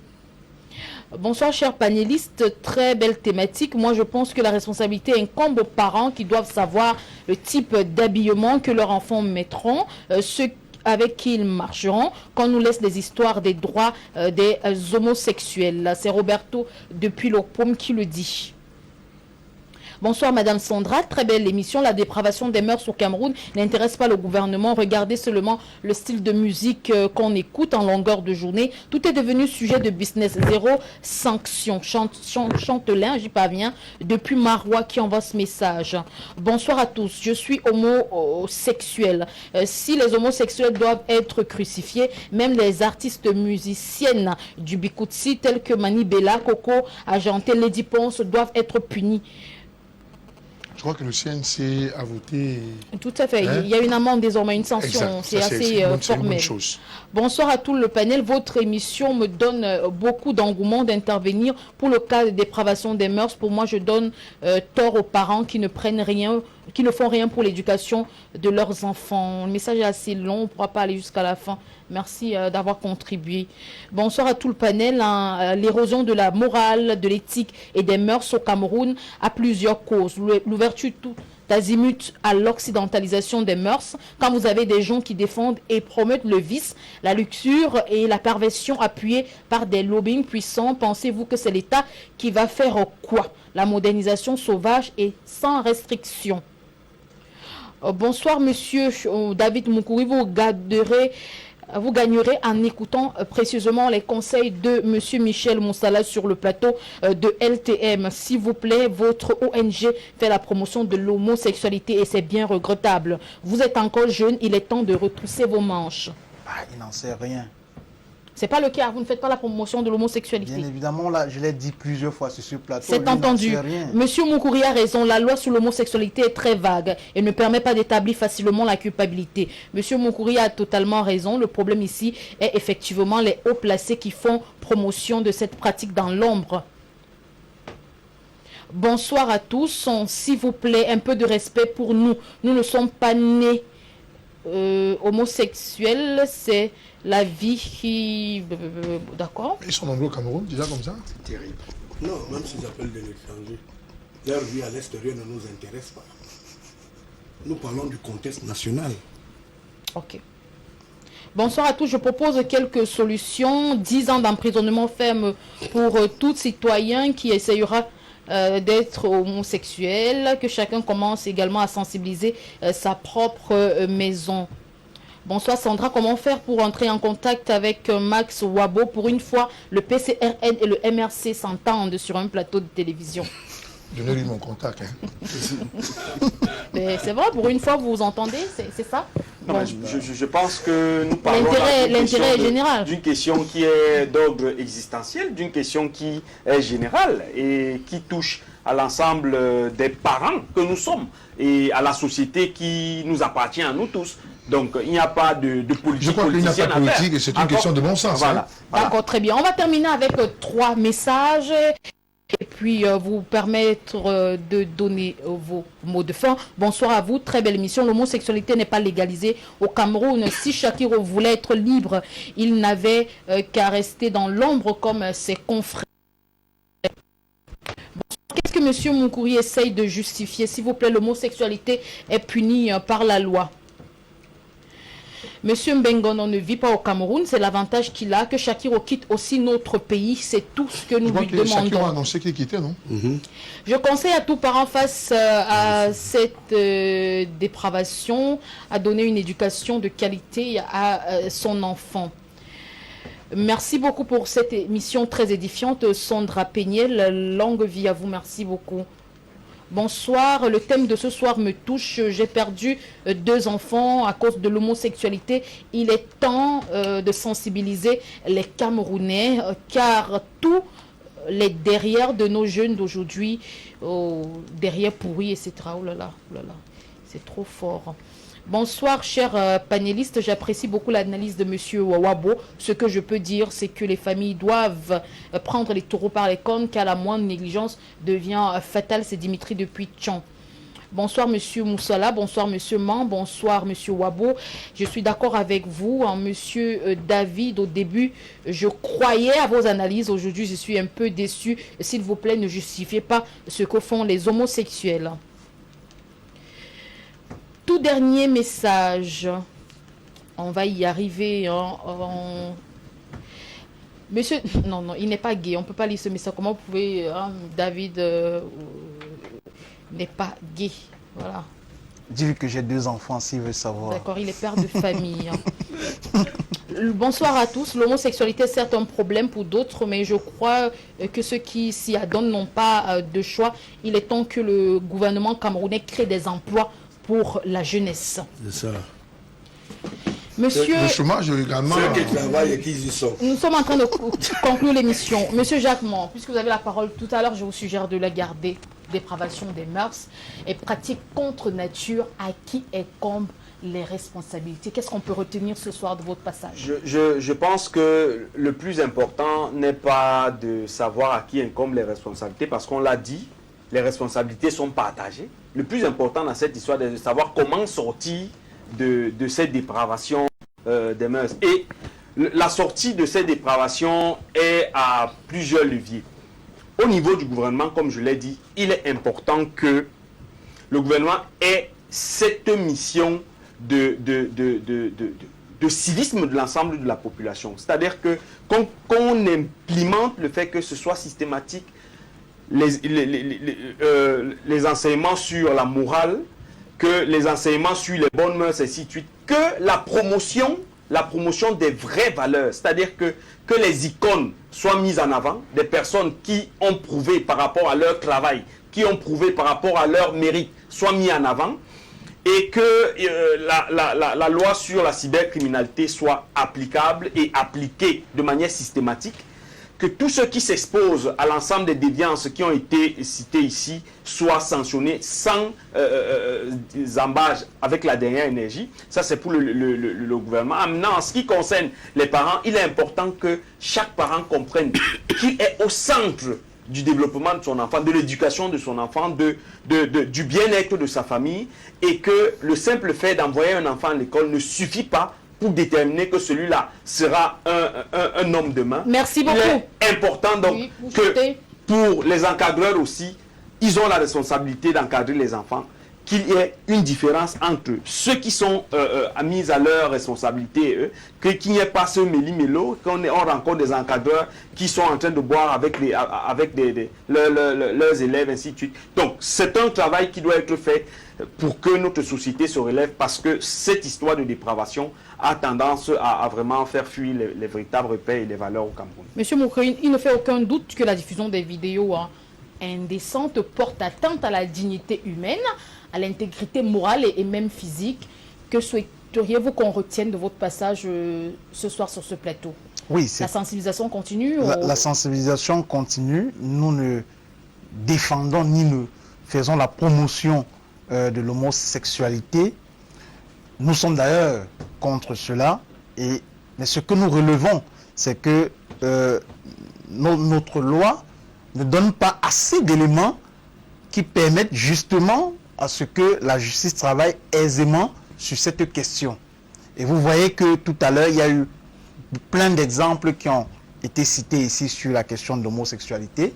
Bonsoir chers panélistes, très belle thématique. Moi je pense que la responsabilité incombe aux parents qui doivent savoir le type d'habillement que leurs enfants mettront, ceux avec qui ils marcheront, qu'on nous laisse des histoires des droits des homosexuels. C'est Roberto depuis l'Opom qui le dit. Bonsoir Madame Sandra, très belle émission. La dépravation des mœurs au Cameroun n'intéresse pas le gouvernement. Regardez seulement le style de musique qu'on écoute en longueur de journée. Tout est devenu sujet de business. Zéro sanction. Chantelin, j'y parviens, depuis Marois qui envoie ce message. Bonsoir à tous, je suis homosexuel. Si les homosexuels doivent être crucifiés, même les artistes musiciennes du Bikoutsi tels que Mani Bella, Coco, Agenté, Lady Ponce doivent être punis. Je crois que le CNC a voté. Tout à fait. Il y a une amende désormais, une sanction. C'est assez formel. Bonsoir à tout le panel. Votre émission me donne beaucoup d'engouement d'intervenir pour le cas de dépravation des mœurs. Pour moi, je donne tort aux parents qui ne prennent rien, qui ne font rien pour l'éducation de leurs enfants. Le message est assez long, on ne pourra pas aller jusqu'à la fin. Merci d'avoir contribué. Bonsoir à tout le panel. L'érosion de la morale, de l'éthique et des mœurs au Cameroun a plusieurs causes. L'ouverture tout azimut à l'occidentalisation des mœurs. Quand vous avez des gens qui défendent et promettent le vice, la luxure et la perversion appuyées par des lobbying puissants, pensez-vous que c'est l'État qui va faire quoi? La modernisation sauvage et sans restriction. Bonsoir Monsieur David Moukouri, vous gagnerez en écoutant précieusement les conseils de M. Michel Moussala sur le plateau de LTM. S'il vous plaît, votre ONG fait la promotion de l'homosexualité et c'est bien regrettable. Vous êtes encore jeune, il est temps de retrousser vos manches. Il n'en sait rien. C'est pas le cas, vous ne faites pas la promotion de l'homosexualité. Bien évidemment, là, je l'ai dit plusieurs fois sur ce plateau. C'est entendu. Monsieur Moukouri a raison, la loi sur l'homosexualité est très vague et ne permet pas d'établir facilement la culpabilité. Monsieur Moukouri a totalement raison. Le problème ici est effectivement les hauts placés qui font promotion de cette pratique dans l'ombre. Bonsoir à tous. S'il vous plaît, un peu de respect pour nous. Nous ne sommes pas nés homosexuels, c'est la vie qui... D'accord. Ils sont nombreux au Cameroun, déjà comme ça. C'est terrible. Non, même s'ils appellent de l'étranger, leur vie à l'extérieur ne nous intéresse pas. Nous parlons du contexte national. Ok. Bonsoir à tous, je propose quelques solutions. 10 ans d'emprisonnement ferme pour tout citoyen qui essayera d'être homosexuel, que chacun commence également à sensibiliser sa propre maison. Bonsoir Sandra, comment faire pour entrer en contact avec Max Wabo? Pour une fois, le PCRN et le MRC s'entendent sur un plateau de télévision. Donnez-lui mon contact. C'est vrai, pour une fois, vous vous entendez, c'est ça? Non, bon. Je pense que nous parlons l'intérêt est général. D'une question qui est d'ordre existentiel, d'une question qui est générale et qui touche à l'ensemble des parents que nous sommes et à la société qui nous appartient à nous tous. Donc, il n'y a pas de politique. Je crois qu'il n'y a pas de politique et c'est une question de bon sens. Voilà. Voilà. D'accord, très bien. On va terminer avec 3 messages et puis vous permettre de donner vos mots de fin. Bonsoir à vous, très belle émission. L'homosexualité n'est pas légalisée au Cameroun. Si Shakiro voulait être libre, il n'avait qu'à rester dans l'ombre comme ses confrères. Qu'est-ce que M. Moukouri essaye de justifier? S'il vous plaît, l'homosexualité est punie par la loi. Monsieur Mbengono ne vit pas au Cameroun, c'est l'avantage qu'il a, que Shakiro quitte aussi notre pays, c'est tout ce que nous lui demandons. Shakiro a annoncé qu'il quittait, non? Je conseille à tout parent face à cette dépravation, à donner une éducation de qualité à son enfant. Merci beaucoup pour cette émission très édifiante, Sandra Péniel, longue vie à vous, merci beaucoup. Bonsoir, le thème de ce soir me touche. J'ai perdu 2 enfants à cause de l'homosexualité. Il est temps de sensibiliser les Camerounais car tous les derrière de nos jeunes d'aujourd'hui, derrière pourris, etc. Oh là là, c'est trop fort. Bonsoir, chers panélistes. J'apprécie beaucoup l'analyse de M. Wabo. Ce que je peux dire, c'est que les familles doivent prendre les taureaux par les cornes, car la moindre négligence devient fatale. C'est Dimitri depuis Tchon. Bonsoir, M. Moussala. Bonsoir, M. Man. Bonsoir, M. Wabo. Je suis d'accord avec vous, hein, M. David. Au début, je croyais à vos analyses. Aujourd'hui, je suis un peu déçu. S'il vous plaît, ne justifiez pas ce que font les homosexuels. Tout dernier message, on va y arriver. Monsieur, non, il n'est pas gay, on ne peut pas lire ce message. Comment vous pouvez, David n'est pas gay, voilà. Dis-lui que j'ai 2 enfants s'il veut savoir. D'accord, il est père de famille. Bonsoir à tous. L'homosexualité est certes un problème pour d'autres, mais je crois que ceux qui s'y adonnent n'ont pas de choix. Il est temps que le gouvernement camerounais crée des emplois pour la jeunesse. C'est ça. Monsieur, le chômage également. Ceux qui travaillent et qui y sont. nous sommes en train de conclure l'émission. Monsieur Jacquemont, puisque vous avez la parole tout à l'heure, je vous suggère de la garder. Dépravation des mœurs et pratique contre nature, à qui incombent les responsabilités. Qu'est-ce qu'on peut retenir ce soir de votre passage? Je pense que le plus important n'est pas de savoir à qui incombent les responsabilités, parce qu'on l'a dit, les responsabilités sont partagées. Le plus important dans cette histoire, c'est de savoir comment sortir de cette dépravation des mœurs. Et la sortie de cette dépravation est à plusieurs leviers. Au niveau du gouvernement, comme je l'ai dit, il est important que le gouvernement ait cette mission de civisme de l'ensemble de la population. C'est-à-dire que qu'on implémente le fait que ce soit systématique, les enseignements sur la morale, que les enseignements sur les bonnes mœurs, et ainsi de suite, que la promotion des vraies valeurs, c'est-à-dire que les icônes soient mises en avant, des personnes qui ont prouvé par rapport à leur travail, qui ont prouvé par rapport à leur mérite, soient mis en avant, et que la loi sur la cybercriminalité soit applicable et appliquée de manière systématique, que tous ceux qui s'exposent à l'ensemble des déviances qui ont été citées ici soient sanctionnés sans embâge avec la dernière énergie. Ça, c'est pour le gouvernement. Maintenant, en ce qui concerne les parents, il est important que chaque parent comprenne qu'il est au centre du développement de son enfant, de l'éducation de son enfant, du bien-être de sa famille, et que le simple fait d'envoyer un enfant à l'école ne suffit pas pour déterminer que celui-là sera un homme demain. Merci beaucoup. Il est important donc que pour les encadreurs aussi, ils ont la responsabilité d'encadrer les enfants, qu'il y ait une différence entre ceux qui sont mis à leur responsabilité et eux, qu'il n'y ait pas ce méli-mélo, qu'on rencontre des encadreurs qui sont en train de boire avec leurs élèves, ainsi de suite. Donc, c'est un travail qui doit être fait pour que notre société se relève, parce que cette histoire de dépravation a tendance à vraiment faire fuir les véritables repères et les valeurs au Cameroun. Monsieur Moukouri, il ne fait aucun doute que la diffusion des vidéos indécentes porte atteinte à la dignité humaine, à l'intégrité morale et même physique. Que souhaiteriez-vous qu'on retienne de votre passage ce soir sur ce plateau? Oui, la sensibilisation continue? La sensibilisation continue. Nous ne défendons ni ne faisons la promotion de l'homosexualité. Nous sommes d'ailleurs contre cela, mais ce que nous relevons, c'est que notre loi ne donne pas assez d'éléments qui permettent justement à ce que la justice travaille aisément sur cette question. Et vous voyez que tout à l'heure, il y a eu plein d'exemples qui ont été cités ici sur la question de l'homosexualité.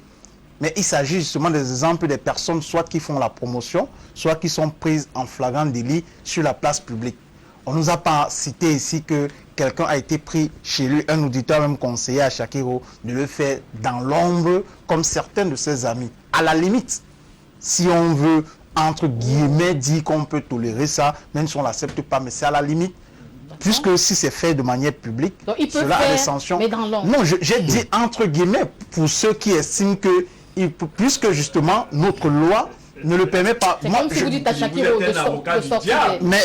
Mais il s'agit justement des exemples des personnes soit qui font la promotion, soit qui sont prises en flagrant délit sur la place publique. On ne nous a pas cité ici que quelqu'un a été pris chez lui, un auditeur même conseillé à Shakiro de le faire dans l'ombre comme certains de ses amis. À la limite, si on veut, entre guillemets, dire qu'on peut tolérer ça, même si on ne l'accepte pas, mais c'est à la limite. Puisque si c'est fait de manière publique, cela a des sanctions. Mais dans l'ombre. Non, j'ai dit entre guillemets pour ceux qui estiment que, puisque justement notre loi ne le permet pas. C'est comme si vous dites à Shakiro de sortir. Mais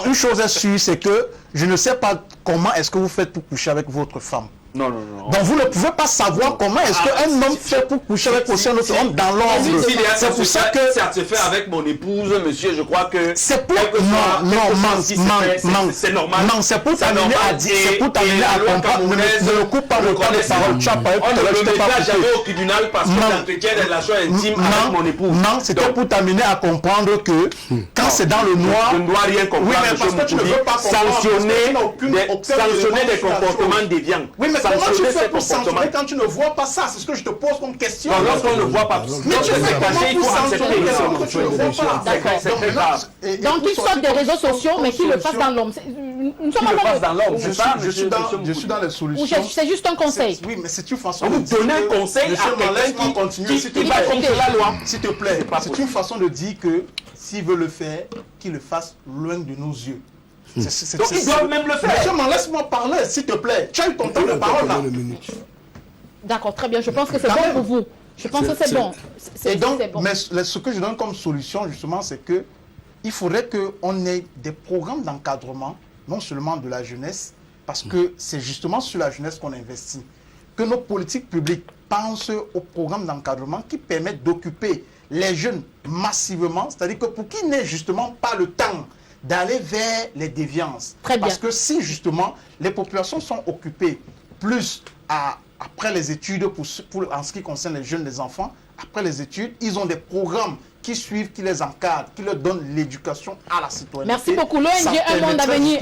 une chose est sûre, c'est que je ne sais pas comment est-ce que vous faites pour coucher avec votre femme. Non. Donc vous ne pouvez pas savoir comment est-ce qu'un homme fait pour coucher avec aussi un autre homme dans l'ombre. C'est pour ça que ça se fait avec mon épouse, monsieur, je crois que... C'est pour... Non, c'est normal. Non, c'est pour t'amener à dire, c'est pour t'amener à comprendre. Ne coupe pas le temps de parole. Tu as parlé tout à l'heure, je t'ai pas coupé. J'avais au tribunal parce que j'entretiens des relations intimes avec mon épouse. Non, c'était pour t'amener à comprendre que quand c'est dans le noir... Je ne dois rien comprendre, parce que tu ne veux pas sanctionner des comportements déviants. Oui, mais comment tu fais pour sanctionner quand tu ne vois pas ça? C'est ce que je te pose comme question. Non, lorsqu'on ne voit pas. Mais tu fais comment pour sanctionner quelqu'un que tu ne vois pas? D'accord. Donc ils sortent des réseaux sociaux, mais qu'ils le fassent dans l'ombre. Nous sommes Je suis dans les solutions. C'est juste un conseil. Oui, mais c'est une façon de dire. Vous donnez un conseil à quelqu'un qui va contre la loi. S'il te plaît, c'est une façon de dire que s'il veut le faire, qu'il le fasse loin de nos yeux. Donc ils doivent même le faire. Monsieur, laisse-moi parler, s'il te plaît. Tu as eu ton temps de parole là. D'accord, très bien. Je pense que c'est bon pour vous. Je pense que c'est bon. Et donc, mais ce que je donne comme solution, justement, c'est que il faudrait qu'on ait des programmes d'encadrement, non seulement de la jeunesse, parce que c'est justement sur la jeunesse qu'on investit. Que nos politiques publiques pensent aux programmes d'encadrement qui permettent d'occuper les jeunes massivement, c'est-à-dire que pour qu'ils n'aient justement pas le temps d'aller vers les déviances. Très bien. Parce que si justement les populations sont occupées plus après les études, en ce qui concerne les jeunes, les enfants, après les études, ils ont des programmes qui suivent, qui les encadrent, qui leur donnent l'éducation à la citoyenneté. Merci beaucoup. L'ONG Un Monde Avenir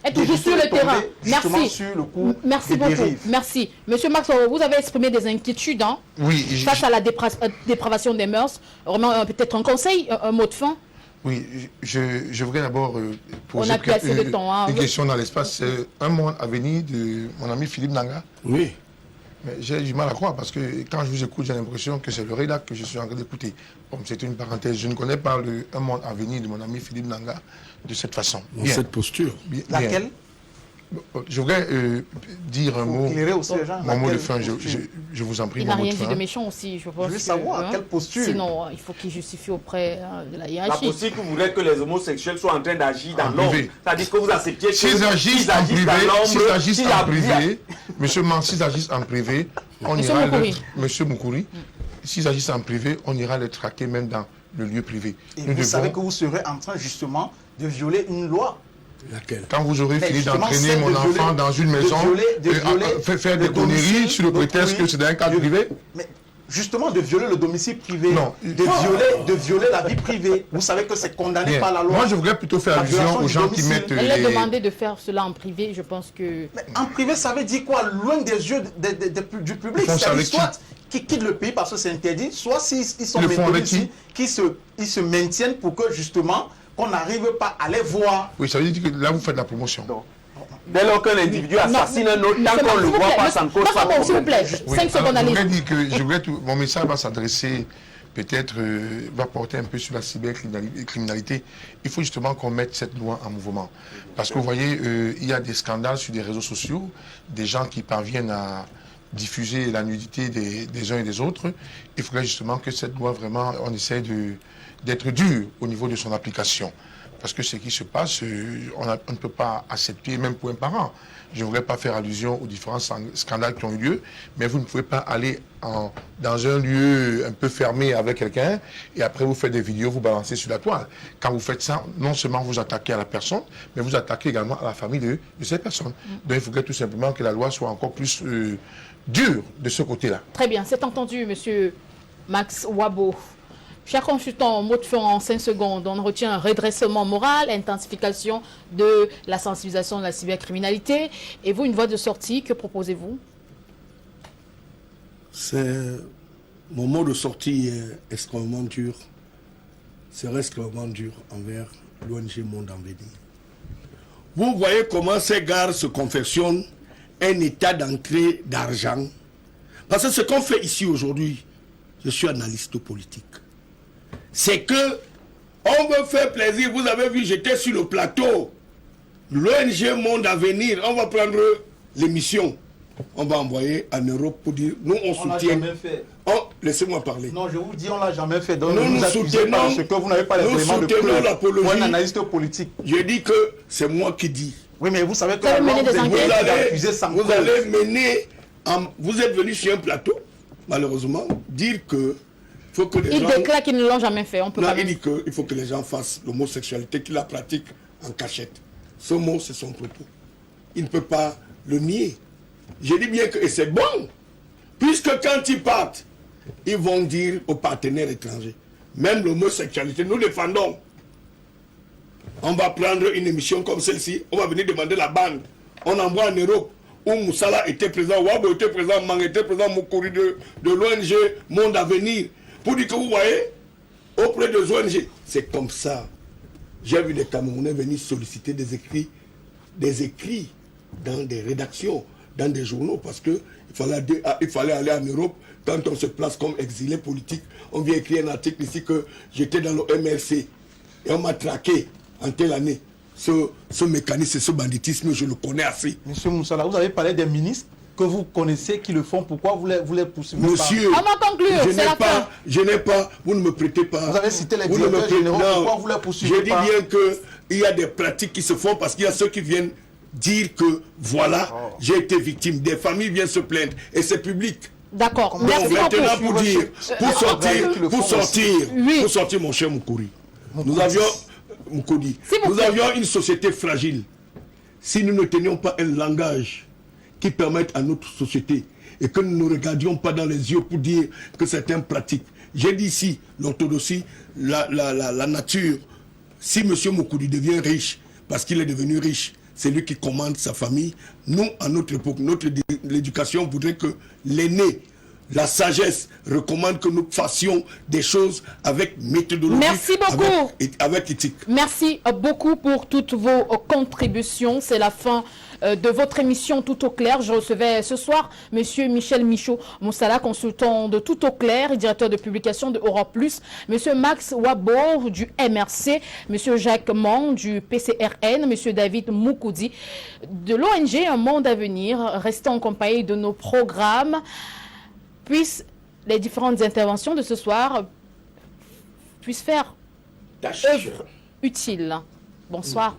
est toujours sur le terrain. Merci. Sur le coup Merci beaucoup. dérives. Merci. Monsieur Max, vous avez exprimé des inquiétudes face à la dépravation des mœurs. Vraiment, peut-être un conseil, un mot de fin. Oui, je voudrais d'abord poser une question dans l'espace. C'est Un Monde Avenir de mon ami Philippe Nanga. Oui. Mais j'ai du mal à croire parce que quand je vous écoute, j'ai l'impression que c'est le rédac que je suis en train d'écouter. Bon, c'est une parenthèse. Je ne connais pas Un Monde Avenir de mon ami Philippe Nanga de cette façon. Dans cette posture. Laquelle? Je voudrais dire un mot. Mon mot de fin, je vous en prie. Il n'a rien dit de méchant aussi, je pense. Je veux savoir quelle posture. Sinon, il faut qu'il justifie auprès de la hiérarchie. La posture que vous voulez que les homosexuels soient en train d'agir dans l'ombre. C'est-à-dire que vous acceptiez que s'ils agissent en privé, monsieur Man, s'ils agissent en privé, on ira monsieur Moukouri, s'ils agissent en privé, on ira les traquer même dans le lieu privé. Et vous savez que vous serez en train justement de violer une loi. Laquelle? Quand vous aurez fini d'entraîner mon enfant dans une maison, faire des conneries sur le prétexte que c'est dans un cadre privé. Mais justement, de violer le domicile privé, de violer la vie privée. Vous savez que c'est condamné par la loi. Moi, je voudrais plutôt faire allusion aux gens qui mettent... Elle a demandé de faire cela en privé, je pense que... Mais en privé, ça veut dire quoi? Loin des yeux du public. C'est-à-dire soit qui quittent le pays parce que c'est interdit, soit s'ils sont maintenus ici, ils se maintiennent pour que justement... qu'on n'arrive pas à les voir. Oui, ça veut dire que là, vous faites la promotion. Dès lors qu'un individu assassine un autre, tant qu'on ne le voit pas, ça ne cause pas de problème. S'il vous plaît, 5 secondes à mon message va s'adresser, peut-être, va porter un peu sur la cybercriminalité. Il faut justement qu'on mette cette loi en mouvement. Parce que vous voyez, il y a des scandales sur des réseaux sociaux, des gens qui parviennent à diffuser la nudité des uns et des autres. Il faudrait justement que cette loi, vraiment, on essaie d'être dur au niveau de son application. Parce que ce qui se passe, on ne peut pas accepter, même pour un parent. Je ne voudrais pas faire allusion aux différents scandales qui ont eu lieu, mais vous ne pouvez pas aller dans un lieu un peu fermé avec quelqu'un et après vous faites des vidéos, vous balancez sur la toile. Quand vous faites ça, non seulement vous attaquez à la personne, mais vous attaquez également à la famille de cette personne. Donc il faudrait tout simplement que la loi soit encore plus dure de ce côté-là. Très bien, c'est entendu, monsieur Max Wabo. Cher consultant, mot de fin en 5 secondes, on retient un redressement moral, intensification de la sensibilisation de la cybercriminalité. Et vous, une voie de sortie, que proposez-vous? Mon mot de sortie est extrêmement dur. C'est extrêmement dur envers l'ONG Monde en Venir. Vous voyez comment ces gars se confectionnent un état d'entrée d'argent. Parce que ce qu'on fait ici aujourd'hui, je suis analyste politique. C'est que on veut faire plaisir. Vous avez vu, j'étais sur le plateau. L'ONG Monde à Venir, on va prendre l'émission. On va envoyer en Europe pour dire, nous on soutient. Laissez-moi parler. Non, je vous dis, on ne l'a jamais fait. Donc, nous soutenons parce que vous n'avez pas les éléments de preuve. L'apologie. Pour un analyste politique. Je dis que c'est moi qui dis. Oui, mais vous savez que vous allez mener, vous êtes venu sur un plateau, malheureusement, dire que faut que les gens... Il déclare qu'ils ne l'ont jamais fait. On peut pas il dit qu'il faut que les gens fassent l'homosexualité, qu'ils la pratiquent en cachette. Ce mot, c'est son propos. Il ne peut pas le nier. Je dis bien que et c'est bon, puisque quand ils partent, ils vont dire aux partenaires étrangers, même l'homosexualité, nous défendons. On va prendre une émission comme celle-ci, on va venir demander la bande. On envoie en Europe, où Moussala était présent, Wabo était présent, Mang était présent, Moukouri de l'ONG Monde à Venir. Pour dire que vous voyez, auprès des ONG, c'est comme ça. J'ai vu des Camerounais venir solliciter des écrits dans des rédactions, dans des journaux, parce qu'il fallait aller en Europe. Quand on se place comme exilé politique, on vient écrire un article ici que j'étais dans le MRC et on m'a traqué en telle année. Ce mécanisme, ce banditisme, je le connais assez. Monsieur Moussala, vous avez parlé des ministres que vous connaissez qui le font. Pourquoi vous les poursuivez? Monsieur, on va conclure, je n'ai pas, vous ne me prêtez pas. Vous avez cité les directeurs généraux, pourquoi vous les poursuivez pas? Je dis bien qu'il y a des pratiques qui se font parce qu'il y a ceux qui viennent dire que voilà, j'ai été victime. Des familles viennent se plaindre et c'est public. D'accord, merci maintenant beaucoup. pour sortir mon cher Moukouri. Nous avions une société fragile. Si nous ne tenions pas un langage qui permette à notre société et que nous ne regardions pas dans les yeux pour dire que c'est une pratique. J'ai dit ici, l'orthodoxie, la nature. Si M. Moukouri devient riche, parce qu'il est devenu riche, c'est lui qui commande sa famille. Nous, à notre époque, l'éducation voudrait que l'aîné, la sagesse recommande que nous fassions des choses avec méthodologie. Merci beaucoup. Avec éthique. Merci beaucoup pour toutes vos contributions. C'est la fin de votre émission Tout au clair. Je recevais ce soir M. Michel Michaud-Moussala, consultant de Tout au clair et directeur de publication de Europe Plus, M. Max Wabo du MRC, M. Jacques Mang du PCRN, M. David Moukoudi de l'ONG Un Monde à Venir. Restons en compagnie de nos programmes, puissent les différentes interventions de ce soir puissent faire œuvre utile. Bonsoir.